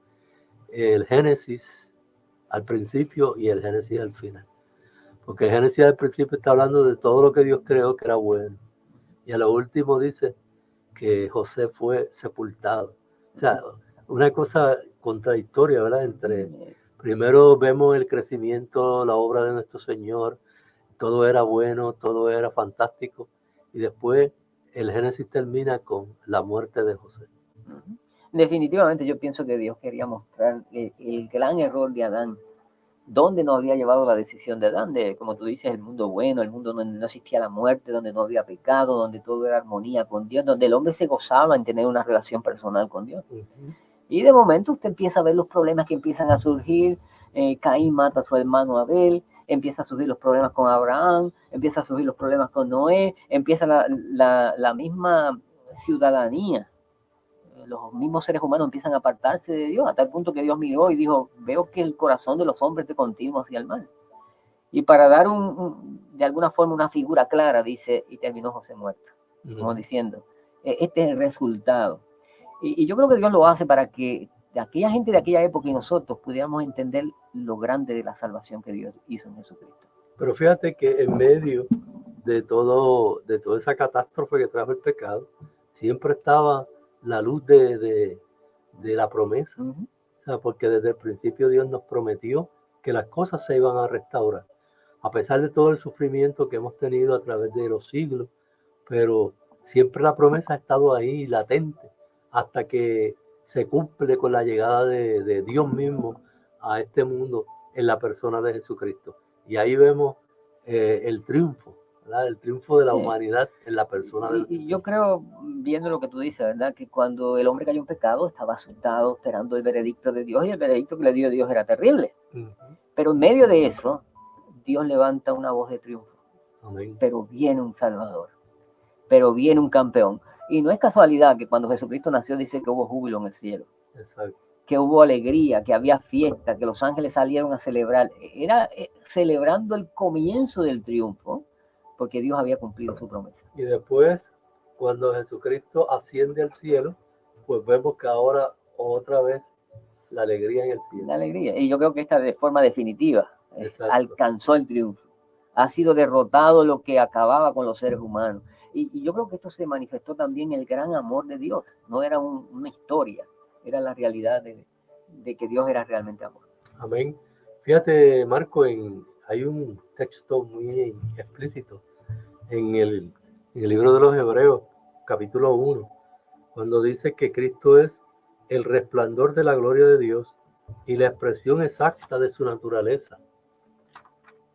el Génesis al principio y el Génesis al final. Porque el Génesis al principio está hablando de todo lo que Dios creó que era bueno. Y a lo último dice que José fue sepultado. O sea, una cosa contradictoria, ¿verdad? Primero vemos el crecimiento, la obra de nuestro Señor, todo era bueno, todo era fantástico, y después el Génesis termina con la muerte de José. Definitivamente yo pienso que Dios quería mostrar el gran error de Adán, dónde nos había llevado la decisión de Adán, de, como tú dices, el mundo bueno, el mundo donde no existía la muerte, donde no había pecado, donde todo era armonía con Dios, donde el hombre se gozaba en tener una relación personal con Dios. Y de momento usted empieza a ver los problemas que empiezan a surgir. Caín mata a su hermano Abel, empieza a surgir los problemas con Abraham, empieza a surgir los problemas con Noé, empieza la misma ciudadanía. Los mismos seres humanos empiezan a apartarse de Dios, a tal punto que Dios miró y dijo, veo que el corazón de los hombres de continuo hacia el mal. Y para dar de alguna forma una figura clara, dice, y terminó José muerto, como diciendo, este es el resultado. Y yo creo que Dios lo hace para que aquella gente de aquella época y nosotros pudiéramos entender lo grande de la salvación que Dios hizo en Jesucristo. Pero fíjate que en medio de toda esa catástrofe que trajo el pecado, siempre estaba la luz de la promesa. O sea, porque desde el principio Dios nos prometió que las cosas se iban a restaurar. A pesar de todo el sufrimiento que hemos tenido a través de los siglos, pero siempre la promesa ha estado ahí, latente, hasta que se cumple con la llegada de Dios mismo a este mundo en la persona de Jesucristo. Y ahí vemos el triunfo, ¿verdad? El triunfo de la humanidad en la persona de Jesucristo. Y yo creo, viendo lo que tú dices, ¿verdad? Que cuando el hombre cayó en pecado, estaba asustado, esperando el veredicto de Dios, y el veredicto que le dio Dios era terrible. Pero en medio de eso, Dios levanta una voz de triunfo. Amén. Pero viene un Salvador, pero viene un campeón. Y no es casualidad que cuando Jesucristo nació dice que hubo júbilo en el cielo. Exacto. Que hubo alegría, que había fiesta, que los ángeles salieron a celebrar. Era celebrando el comienzo del triunfo, porque Dios había cumplido su promesa. Y después, cuando Jesucristo asciende al cielo, pues vemos que ahora otra vez la alegría en el cielo. La alegría. Y yo creo que esta de forma definitiva alcanzó el triunfo. Ha sido derrotado lo que acababa con los seres humanos. Y yo creo que esto se manifestó también el gran amor de Dios. No era una historia, era la realidad de que Dios era realmente amor. Amén. Fíjate, Marco, hay un texto muy explícito en el libro de los Hebreos, capítulo 1, cuando dice que Cristo es el resplandor de la gloria de Dios y la expresión exacta de su naturaleza,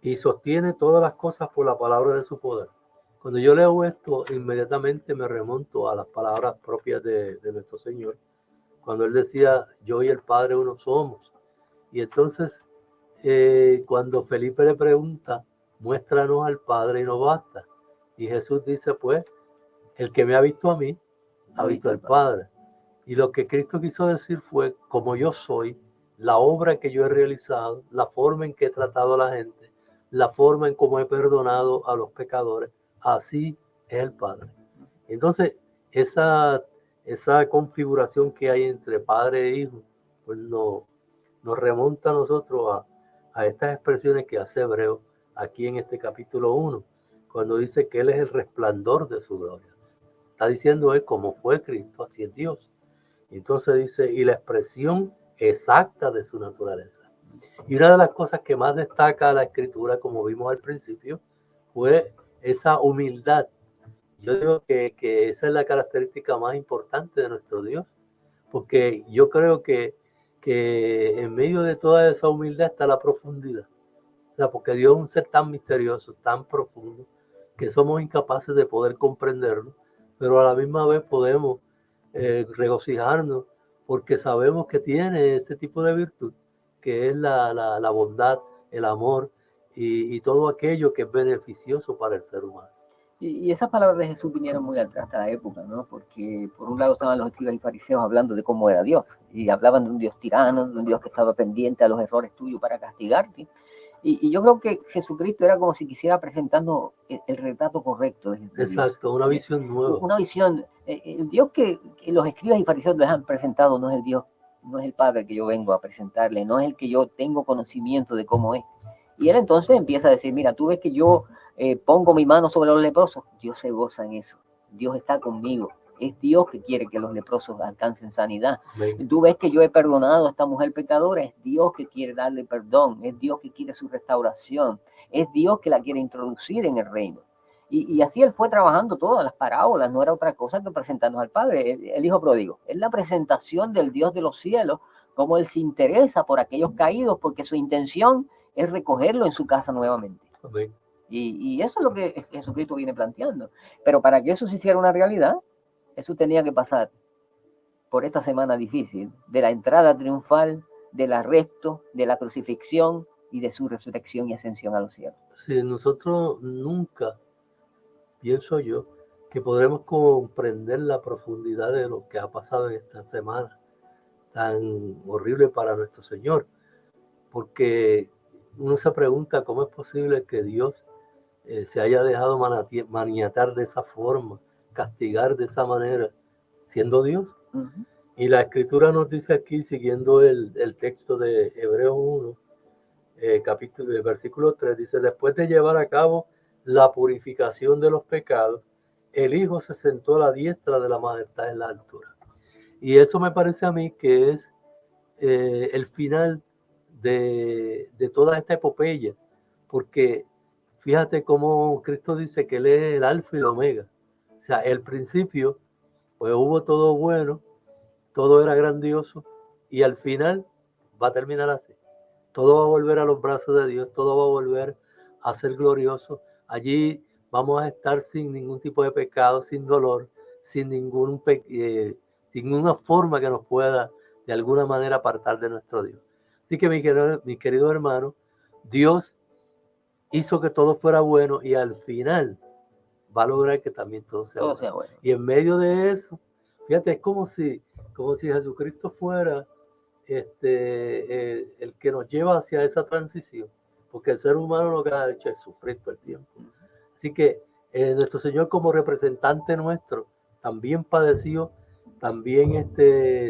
y sostiene todas las cosas por la palabra de su poder. Cuando yo leo esto, inmediatamente me remonto a las palabras propias de nuestro Señor, cuando Él decía, yo y el Padre uno somos. Y entonces, cuando Felipe le pregunta, muéstranos al Padre y no basta. Y Jesús dice, pues, el que me ha visto a mí, ha visto al Padre. Y lo que Cristo quiso decir fue, como yo soy, la obra que yo he realizado, la forma en que he tratado a la gente, la forma en cómo he perdonado a los pecadores, así es el Padre. Entonces, esa configuración que hay entre Padre e Hijo, pues nos remonta a nosotros a estas expresiones que hace Hebreo aquí en este capítulo 1, cuando dice que Él es el resplandor de su gloria. Está diciendo Él como fue Cristo, así es Dios. Entonces dice, y la expresión exacta de su naturaleza. Y una de las cosas que más destaca la Escritura, como vimos al principio, fue esa humildad. Yo digo que esa es la característica más importante de nuestro Dios, porque yo creo que que en medio de toda esa humildad está la profundidad. O sea, porque Dios es un ser tan misterioso, tan profundo, que somos incapaces de poder comprenderlo, pero a la misma vez podemos regocijarnos porque sabemos que tiene este tipo de virtud, que es la bondad, el amor y todo aquello que es beneficioso para el ser humano. Y esas palabras de Jesús vinieron muy atrás a la época, ¿no? Porque por un lado estaban los escribas y fariseos hablando de cómo era Dios, y hablaban de un Dios tirano, de un Dios que estaba pendiente a los errores tuyos para castigarte. Y yo creo que Jesucristo era como si quisiera presentando el retrato correcto de Dios. Exacto, una visión nueva. Una visión, el Dios que los escribas y fariseos les han presentado no es el Dios, no es el Padre que yo vengo a presentarle, no es el que yo tengo conocimiento de cómo es. Y él entonces empieza a decir, mira, tú ves que yo pongo mi mano sobre los leprosos, Dios se goza en eso, Dios está conmigo, es Dios que quiere que los leprosos alcancen sanidad. Amén. Tú ves que yo he perdonado a esta mujer pecadora, es Dios que quiere darle perdón, es Dios que quiere su restauración, es Dios que la quiere introducir en el reino. Y así él fue trabajando todas las parábolas, no era otra cosa que presentarnos al Padre, el Hijo pródigo. Es la presentación del Dios de los cielos, como él se interesa por aquellos caídos, porque su intención es recogerlo en su casa nuevamente. Amén. Y eso es lo que Jesucristo viene planteando. Pero para que eso se hiciera una realidad, eso tenía que pasar por esta semana difícil, de la entrada triunfal, del arresto, de la crucifixión y de su resurrección y ascensión a los cielos. Sí, nosotros nunca, pienso yo, que podremos comprender la profundidad de lo que ha pasado en esta semana tan horrible para nuestro Señor, porque uno se pregunta cómo es posible que Dios se haya dejado maniatar de esa forma, castigar de esa manera, siendo Dios. Uh-huh. Y la Escritura nos dice aquí, siguiendo el texto de Hebreos 1, capítulo, versículo 3, dice, después de llevar a cabo la purificación de los pecados, el Hijo se sentó a la diestra de la majestad en la altura. Y eso me parece a mí que es el final de toda esta epopeya, porque fíjate cómo Cristo dice que Él es el alfa y el omega. O sea, el principio, pues hubo todo bueno, todo era grandioso, y al final va a terminar así. Todo va a volver a los brazos de Dios, todo va a volver a ser glorioso. Allí vamos a estar sin ningún tipo de pecado, sin dolor, sin ninguna forma que nos pueda de alguna manera apartar de nuestro Dios. Así que mi querido hermano, Dios hizo que todo fuera bueno y al final va a lograr que también todo sea bueno. Y en medio de eso, fíjate, es como si Jesucristo fuera el que nos lleva hacia esa transición, porque el ser humano lo que ha hecho es sufrir todo el tiempo. Así que nuestro Señor como representante nuestro también padeció, también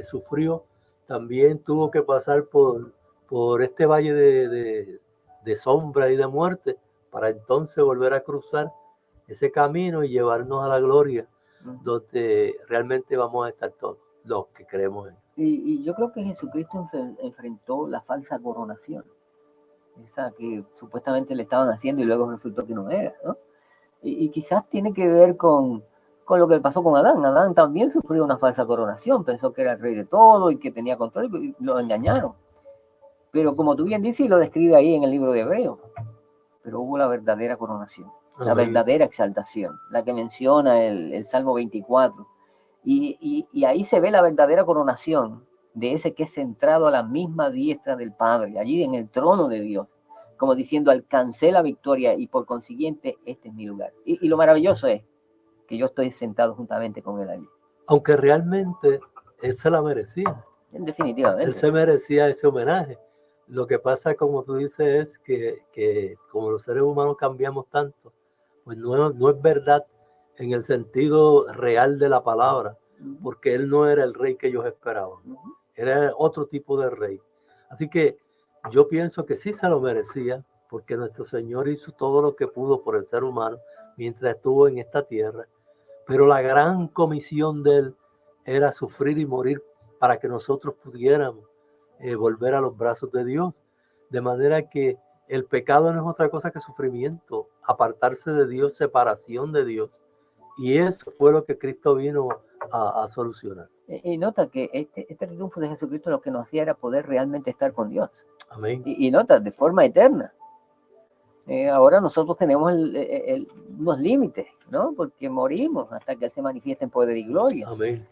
sufrió, también tuvo que pasar por este valle de sombra y de muerte para entonces volver a cruzar ese camino y llevarnos a la gloria, donde realmente vamos a estar todos los que creemos en él. Y yo creo que Jesucristo enfrentó la falsa coronación, esa que supuestamente le estaban haciendo y luego resultó que no era, ¿no? Y quizás tiene que ver con lo que pasó con Adán. Adán también sufrió una falsa coronación, pensó que era el rey de todo y que tenía control y lo engañaron. Pero como tú bien dices y lo describe ahí en el libro de Hebreos, pero hubo la verdadera coronación, la verdadera exaltación, la que menciona el Salmo 24. Y ahí se ve la verdadera coronación de ese que es centrado a la misma diestra del Padre, allí en el trono de Dios, como diciendo, alcancé la victoria y por consiguiente este es mi lugar. Y lo maravilloso es que yo estoy sentado juntamente con él allí. Aunque realmente él se la merecía. Definitivamente. Él se merecía ese homenaje. Lo que pasa, como tú dices, es que como los seres humanos cambiamos tanto, pues no es verdad en el sentido real de la palabra, porque él no era el rey que ellos esperaban, era otro tipo de rey. Así que yo pienso que sí se lo merecía, porque nuestro Señor hizo todo lo que pudo por el ser humano mientras estuvo en esta tierra, pero la gran comisión de él era sufrir y morir para que nosotros pudiéramos volver a los brazos de Dios, de manera que el pecado no es otra cosa que sufrimiento, apartarse de Dios, separación de Dios. Y eso fue lo que Cristo vino a solucionar. Y nota que este triunfo de Jesucristo lo que nos hacía era poder realmente estar con Dios. Amén. Y nota, de forma eterna. Ahora nosotros tenemos unos límites, ¿no? Porque morimos hasta que Él se manifieste en poder y gloria. Amén.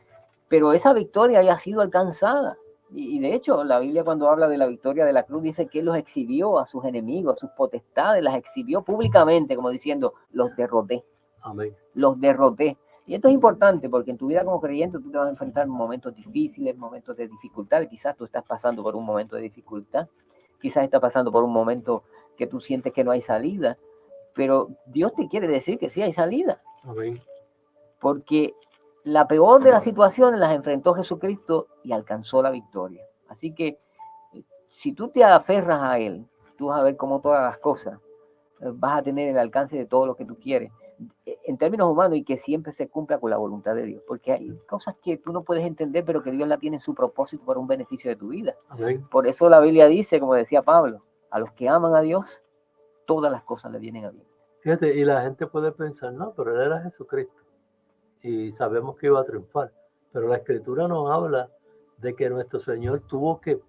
Pero esa victoria ya ha sido alcanzada. Y de hecho, la Biblia cuando habla de la victoria de la cruz dice que Él los exhibió a sus enemigos, a sus potestades, las exhibió públicamente, como diciendo, los derroté, Amén. los derroté. Y esto es importante porque en tu vida como creyente tú te vas a enfrentar momentos difíciles, momentos de dificultad. Quizás tú estás pasando por un momento de dificultad, quizás estás pasando por un momento que tú sientes que no hay salida, pero Dios te quiere decir que sí hay salida. Amén. Porque la peor de las situaciones las enfrentó Jesucristo y alcanzó la victoria. Así que si tú te aferras a Él, tú vas a ver cómo todas las cosas vas a tener el alcance de todo lo que tú quieres, en términos humanos, y que siempre se cumpla con la voluntad de Dios. Porque hay cosas que tú no puedes entender, pero que Dios la tiene en su propósito para un beneficio de tu vida. Amén. Por eso la Biblia dice, como decía Pablo, a los que aman a Dios, todas las cosas le vienen a bien. Fíjate, y la gente puede pensar, no, pero Él era Jesucristo y sabemos que iba a triunfar. Pero la Escritura nos habla de que nuestro Señor tuvo que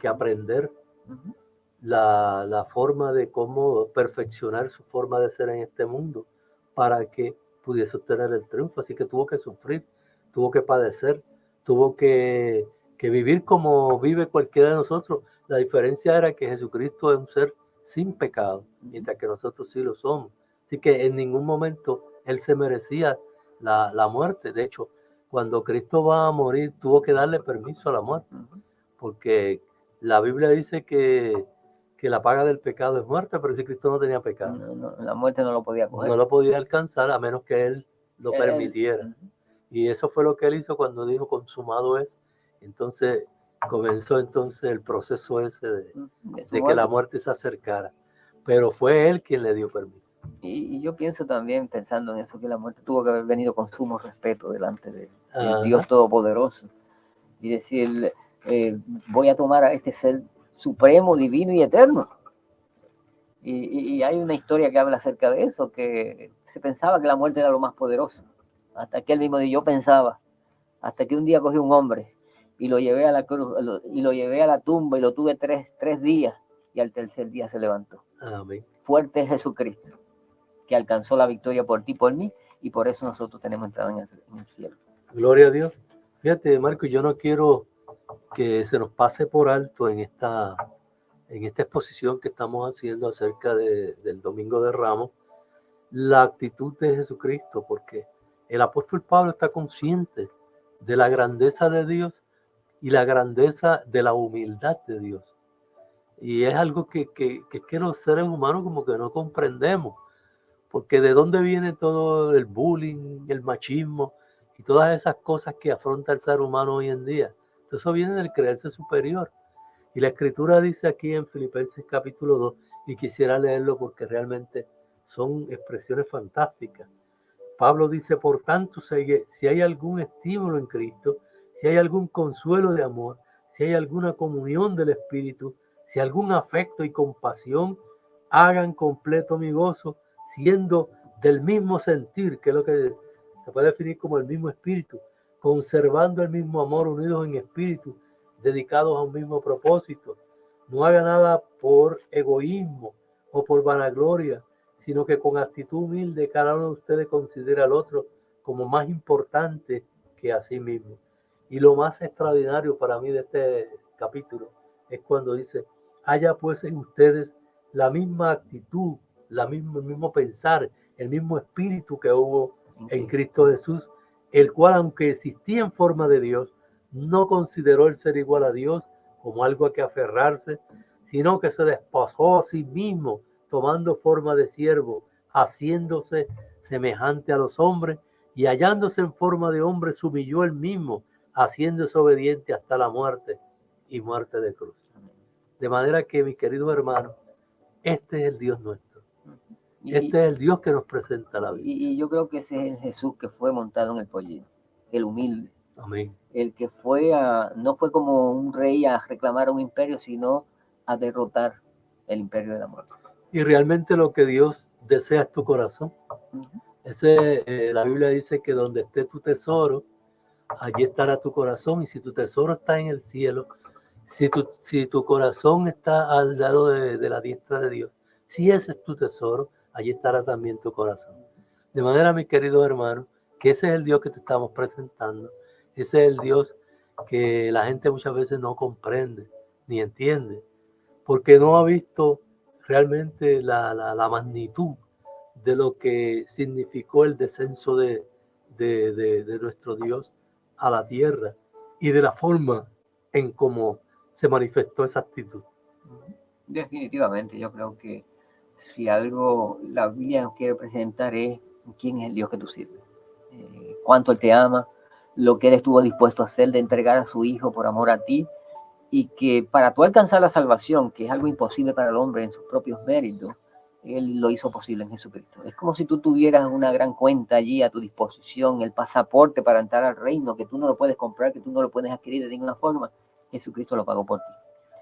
aprender Uh-huh. la forma de cómo perfeccionar su forma de ser en este mundo para que pudiese obtener el triunfo. Así que tuvo que sufrir, tuvo que padecer, tuvo que vivir como vive cualquiera de nosotros. La diferencia era que Jesucristo es un ser sin pecado, mientras que nosotros sí lo somos. Así que en ningún momento Él se merecía la muerte. De hecho, cuando Cristo va a morir, tuvo que darle permiso a la muerte, porque la Biblia dice que la paga del pecado es muerte, pero si Cristo no tenía pecado, La muerte no lo podía coger. no lo podía alcanzar a menos que Él lo permitiera. Y eso fue lo que Él hizo cuando dijo consumado es. Entonces comenzó el proceso ese de que la muerte se acercara. Pero fue Él quien le dio permiso. Y yo pienso también, pensando en eso, que la muerte tuvo que haber venido con sumo respeto delante del Dios Todopoderoso. Y decir, voy a tomar a este ser supremo, divino y eterno. Y hay una historia que habla acerca de eso, que se pensaba que la muerte era lo más poderoso. Hasta que él mismo dijo, yo pensaba, hasta que un día cogí un hombre y lo llevé a la cruz, y lo llevé a la tumba y lo tuve tres días, y al tercer día se levantó. Amén. Fuerte es Jesucristo, que alcanzó la victoria por ti, por mí, y por eso nosotros tenemos entrada en el cielo. Gloria a Dios. Fíjate, Marco, yo no quiero que se nos pase por alto en esta exposición que estamos haciendo acerca del Domingo de Ramos, la actitud de Jesucristo, porque el apóstol Pablo está consciente de la grandeza de Dios y la grandeza de la humildad de Dios. Y es algo que los seres humanos como que no comprendemos, porque de dónde viene todo el bullying, el machismo y todas esas cosas que afronta el ser humano hoy en día. Entonces eso viene del creerse superior. Y la Escritura dice aquí en Filipenses capítulo 2, y quisiera leerlo porque realmente son expresiones fantásticas. Pablo dice, por tanto, si hay algún estímulo en Cristo, si hay algún consuelo de amor, si hay alguna comunión del Espíritu, si algún afecto y compasión, hagan completo mi gozo, siendo del mismo sentir, que es lo que se puede definir como el mismo espíritu, conservando el mismo amor, unidos en espíritu, dedicados a un mismo propósito. No haga nada por egoísmo o por vanagloria, sino que con actitud humilde cada uno de ustedes considera al otro como más importante que a sí mismo. Y lo más extraordinario para mí de este capítulo es cuando dice, haya pues en ustedes la misma actitud, el mismo pensar, el mismo espíritu que hubo en Cristo Jesús, el cual, aunque existía en forma de Dios, no consideró el ser igual a Dios como algo a que aferrarse, sino que se despojó a sí mismo, tomando forma de siervo, haciéndose semejante a los hombres, y hallándose en forma de hombre, se humilló él mismo, haciéndose obediente hasta la muerte y muerte de cruz. De manera que, mi querido hermano, este es el Dios nuestro. Este es el Dios que nos presenta la vida. Y yo creo que ese es el Jesús que fue montado en el pollino, el humilde. Amén. El que no fue como un rey a reclamar un imperio, sino a derrotar el imperio de la muerte. Y realmente lo que Dios desea es tu corazón. La Biblia dice que donde esté tu tesoro, allí estará tu corazón. Y si tu tesoro está en el cielo, si tu corazón está al lado de la diestra de Dios, si ese es tu tesoro, allí estará también tu corazón. De manera, mis queridos hermanos, que ese es el Dios que te estamos presentando. Ese es el Dios que la gente muchas veces no comprende ni entiende, porque no ha visto realmente la magnitud de lo que significó el descenso de nuestro Dios a la tierra y de la forma en cómo se manifestó esa actitud. Definitivamente, yo creo que si algo la Biblia nos quiere presentar es quién es el Dios que tú sirves, cuánto Él te ama, lo que Él estuvo dispuesto a hacer de entregar a su Hijo por amor a ti, y que para tú alcanzar la salvación, que es algo imposible para el hombre en sus propios méritos, Él lo hizo posible en Jesucristo. Es como si tú tuvieras una gran cuenta allí a tu disposición, el pasaporte para entrar al reino, que tú no lo puedes comprar, que tú no lo puedes adquirir de ninguna forma. Jesucristo lo pagó por ti.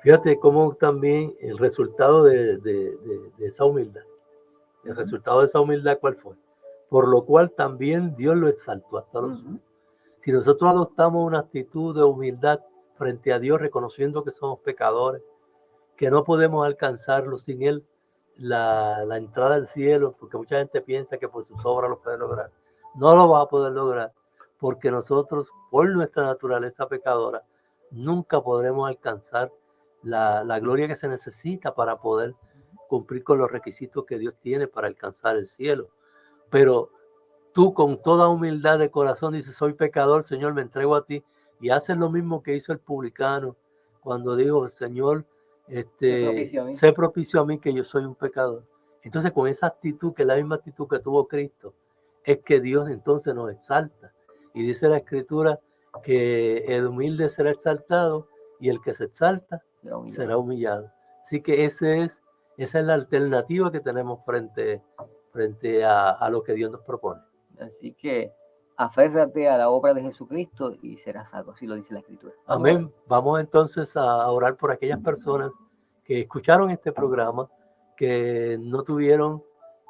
Fíjate cómo también el resultado de esa humildad, el resultado de esa humildad, ¿cuál fue? Por lo cual también Dios lo exaltó hasta los cielos. Si nosotros adoptamos una actitud de humildad frente a Dios, reconociendo que somos pecadores, que no podemos alcanzarlo sin Él, la entrada al cielo, porque mucha gente piensa que por sus obras lo puede lograr. No lo va a poder lograr, porque nosotros, por nuestra naturaleza pecadora, nunca podremos alcanzar la gloria que se necesita para poder cumplir con los requisitos que Dios tiene para alcanzar el cielo. Pero tú con toda humildad de corazón dices, soy pecador, Señor, me entrego a ti, y haces lo mismo que hizo el publicano cuando dijo, Señor, sé propicio a mí que yo soy un pecador. Entonces con esa actitud, que es la misma actitud que tuvo Cristo, es que Dios entonces nos exalta. Y dice la Escritura que el humilde será exaltado y el que se exalta será humillado. Así que esa es la alternativa que tenemos frente a lo que Dios nos propone. Así que aférrate a la obra de Jesucristo y serás salvo, así lo dice la Escritura. Amén. Vamos entonces a orar por aquellas personas que escucharon este programa, que no tuvieron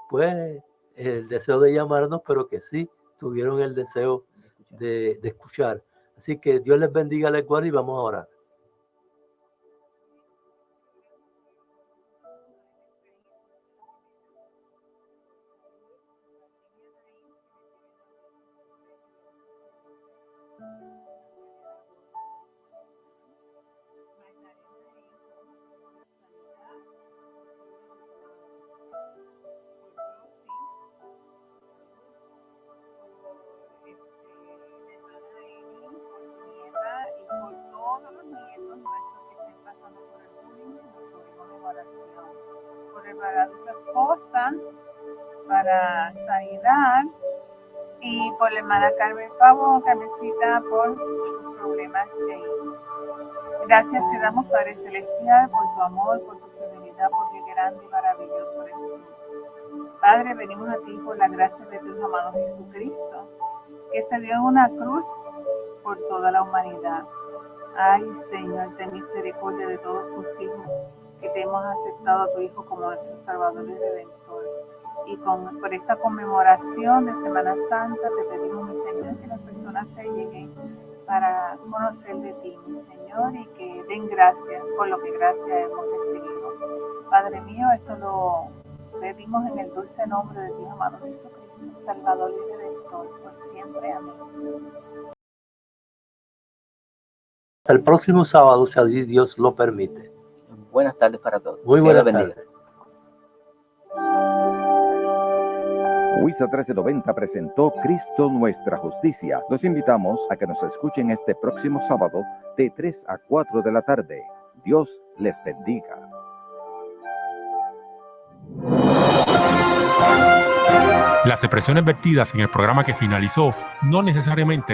pues el deseo de llamarnos, pero que sí tuvieron el deseo de escuchar. Así que Dios les bendiga, les guarde, y vamos a orar. Para tu esposa, para sanidad, y por la hermana Carmen Pavo, Carmencita, por sus problemas de hijos. Gracias te damos, Padre Celestial, por tu amor, por tu fidelidad, porque grande y maravilloso eres tú. Padre, venimos a ti por la gracia de tu amado Jesucristo, que se dio en una cruz por toda la humanidad. Ay, Señor, ten misericordia de todos tus hijos, que te hemos aceptado a tu Hijo como nuestro Salvador y Redentor. Y por esta conmemoración de Semana Santa te pedimos, mi Señor, que las personas se lleguen para conocer de ti, mi Señor, y que den gracias por lo que gracias hemos recibido. Padre mío, esto lo pedimos en el dulce nombre de Dios amado Jesucristo, Salvador y Redentor, por siempre. Amén. El próximo sábado, si así Dios lo permite. Buenas tardes para todos. Muy buenas tardes. WISA 1390 presentó Cristo Nuestra Justicia. Los invitamos a que nos escuchen este próximo sábado de 3 a 4 de la tarde. Dios les bendiga. Las expresiones vertidas en el programa que finalizó no necesariamente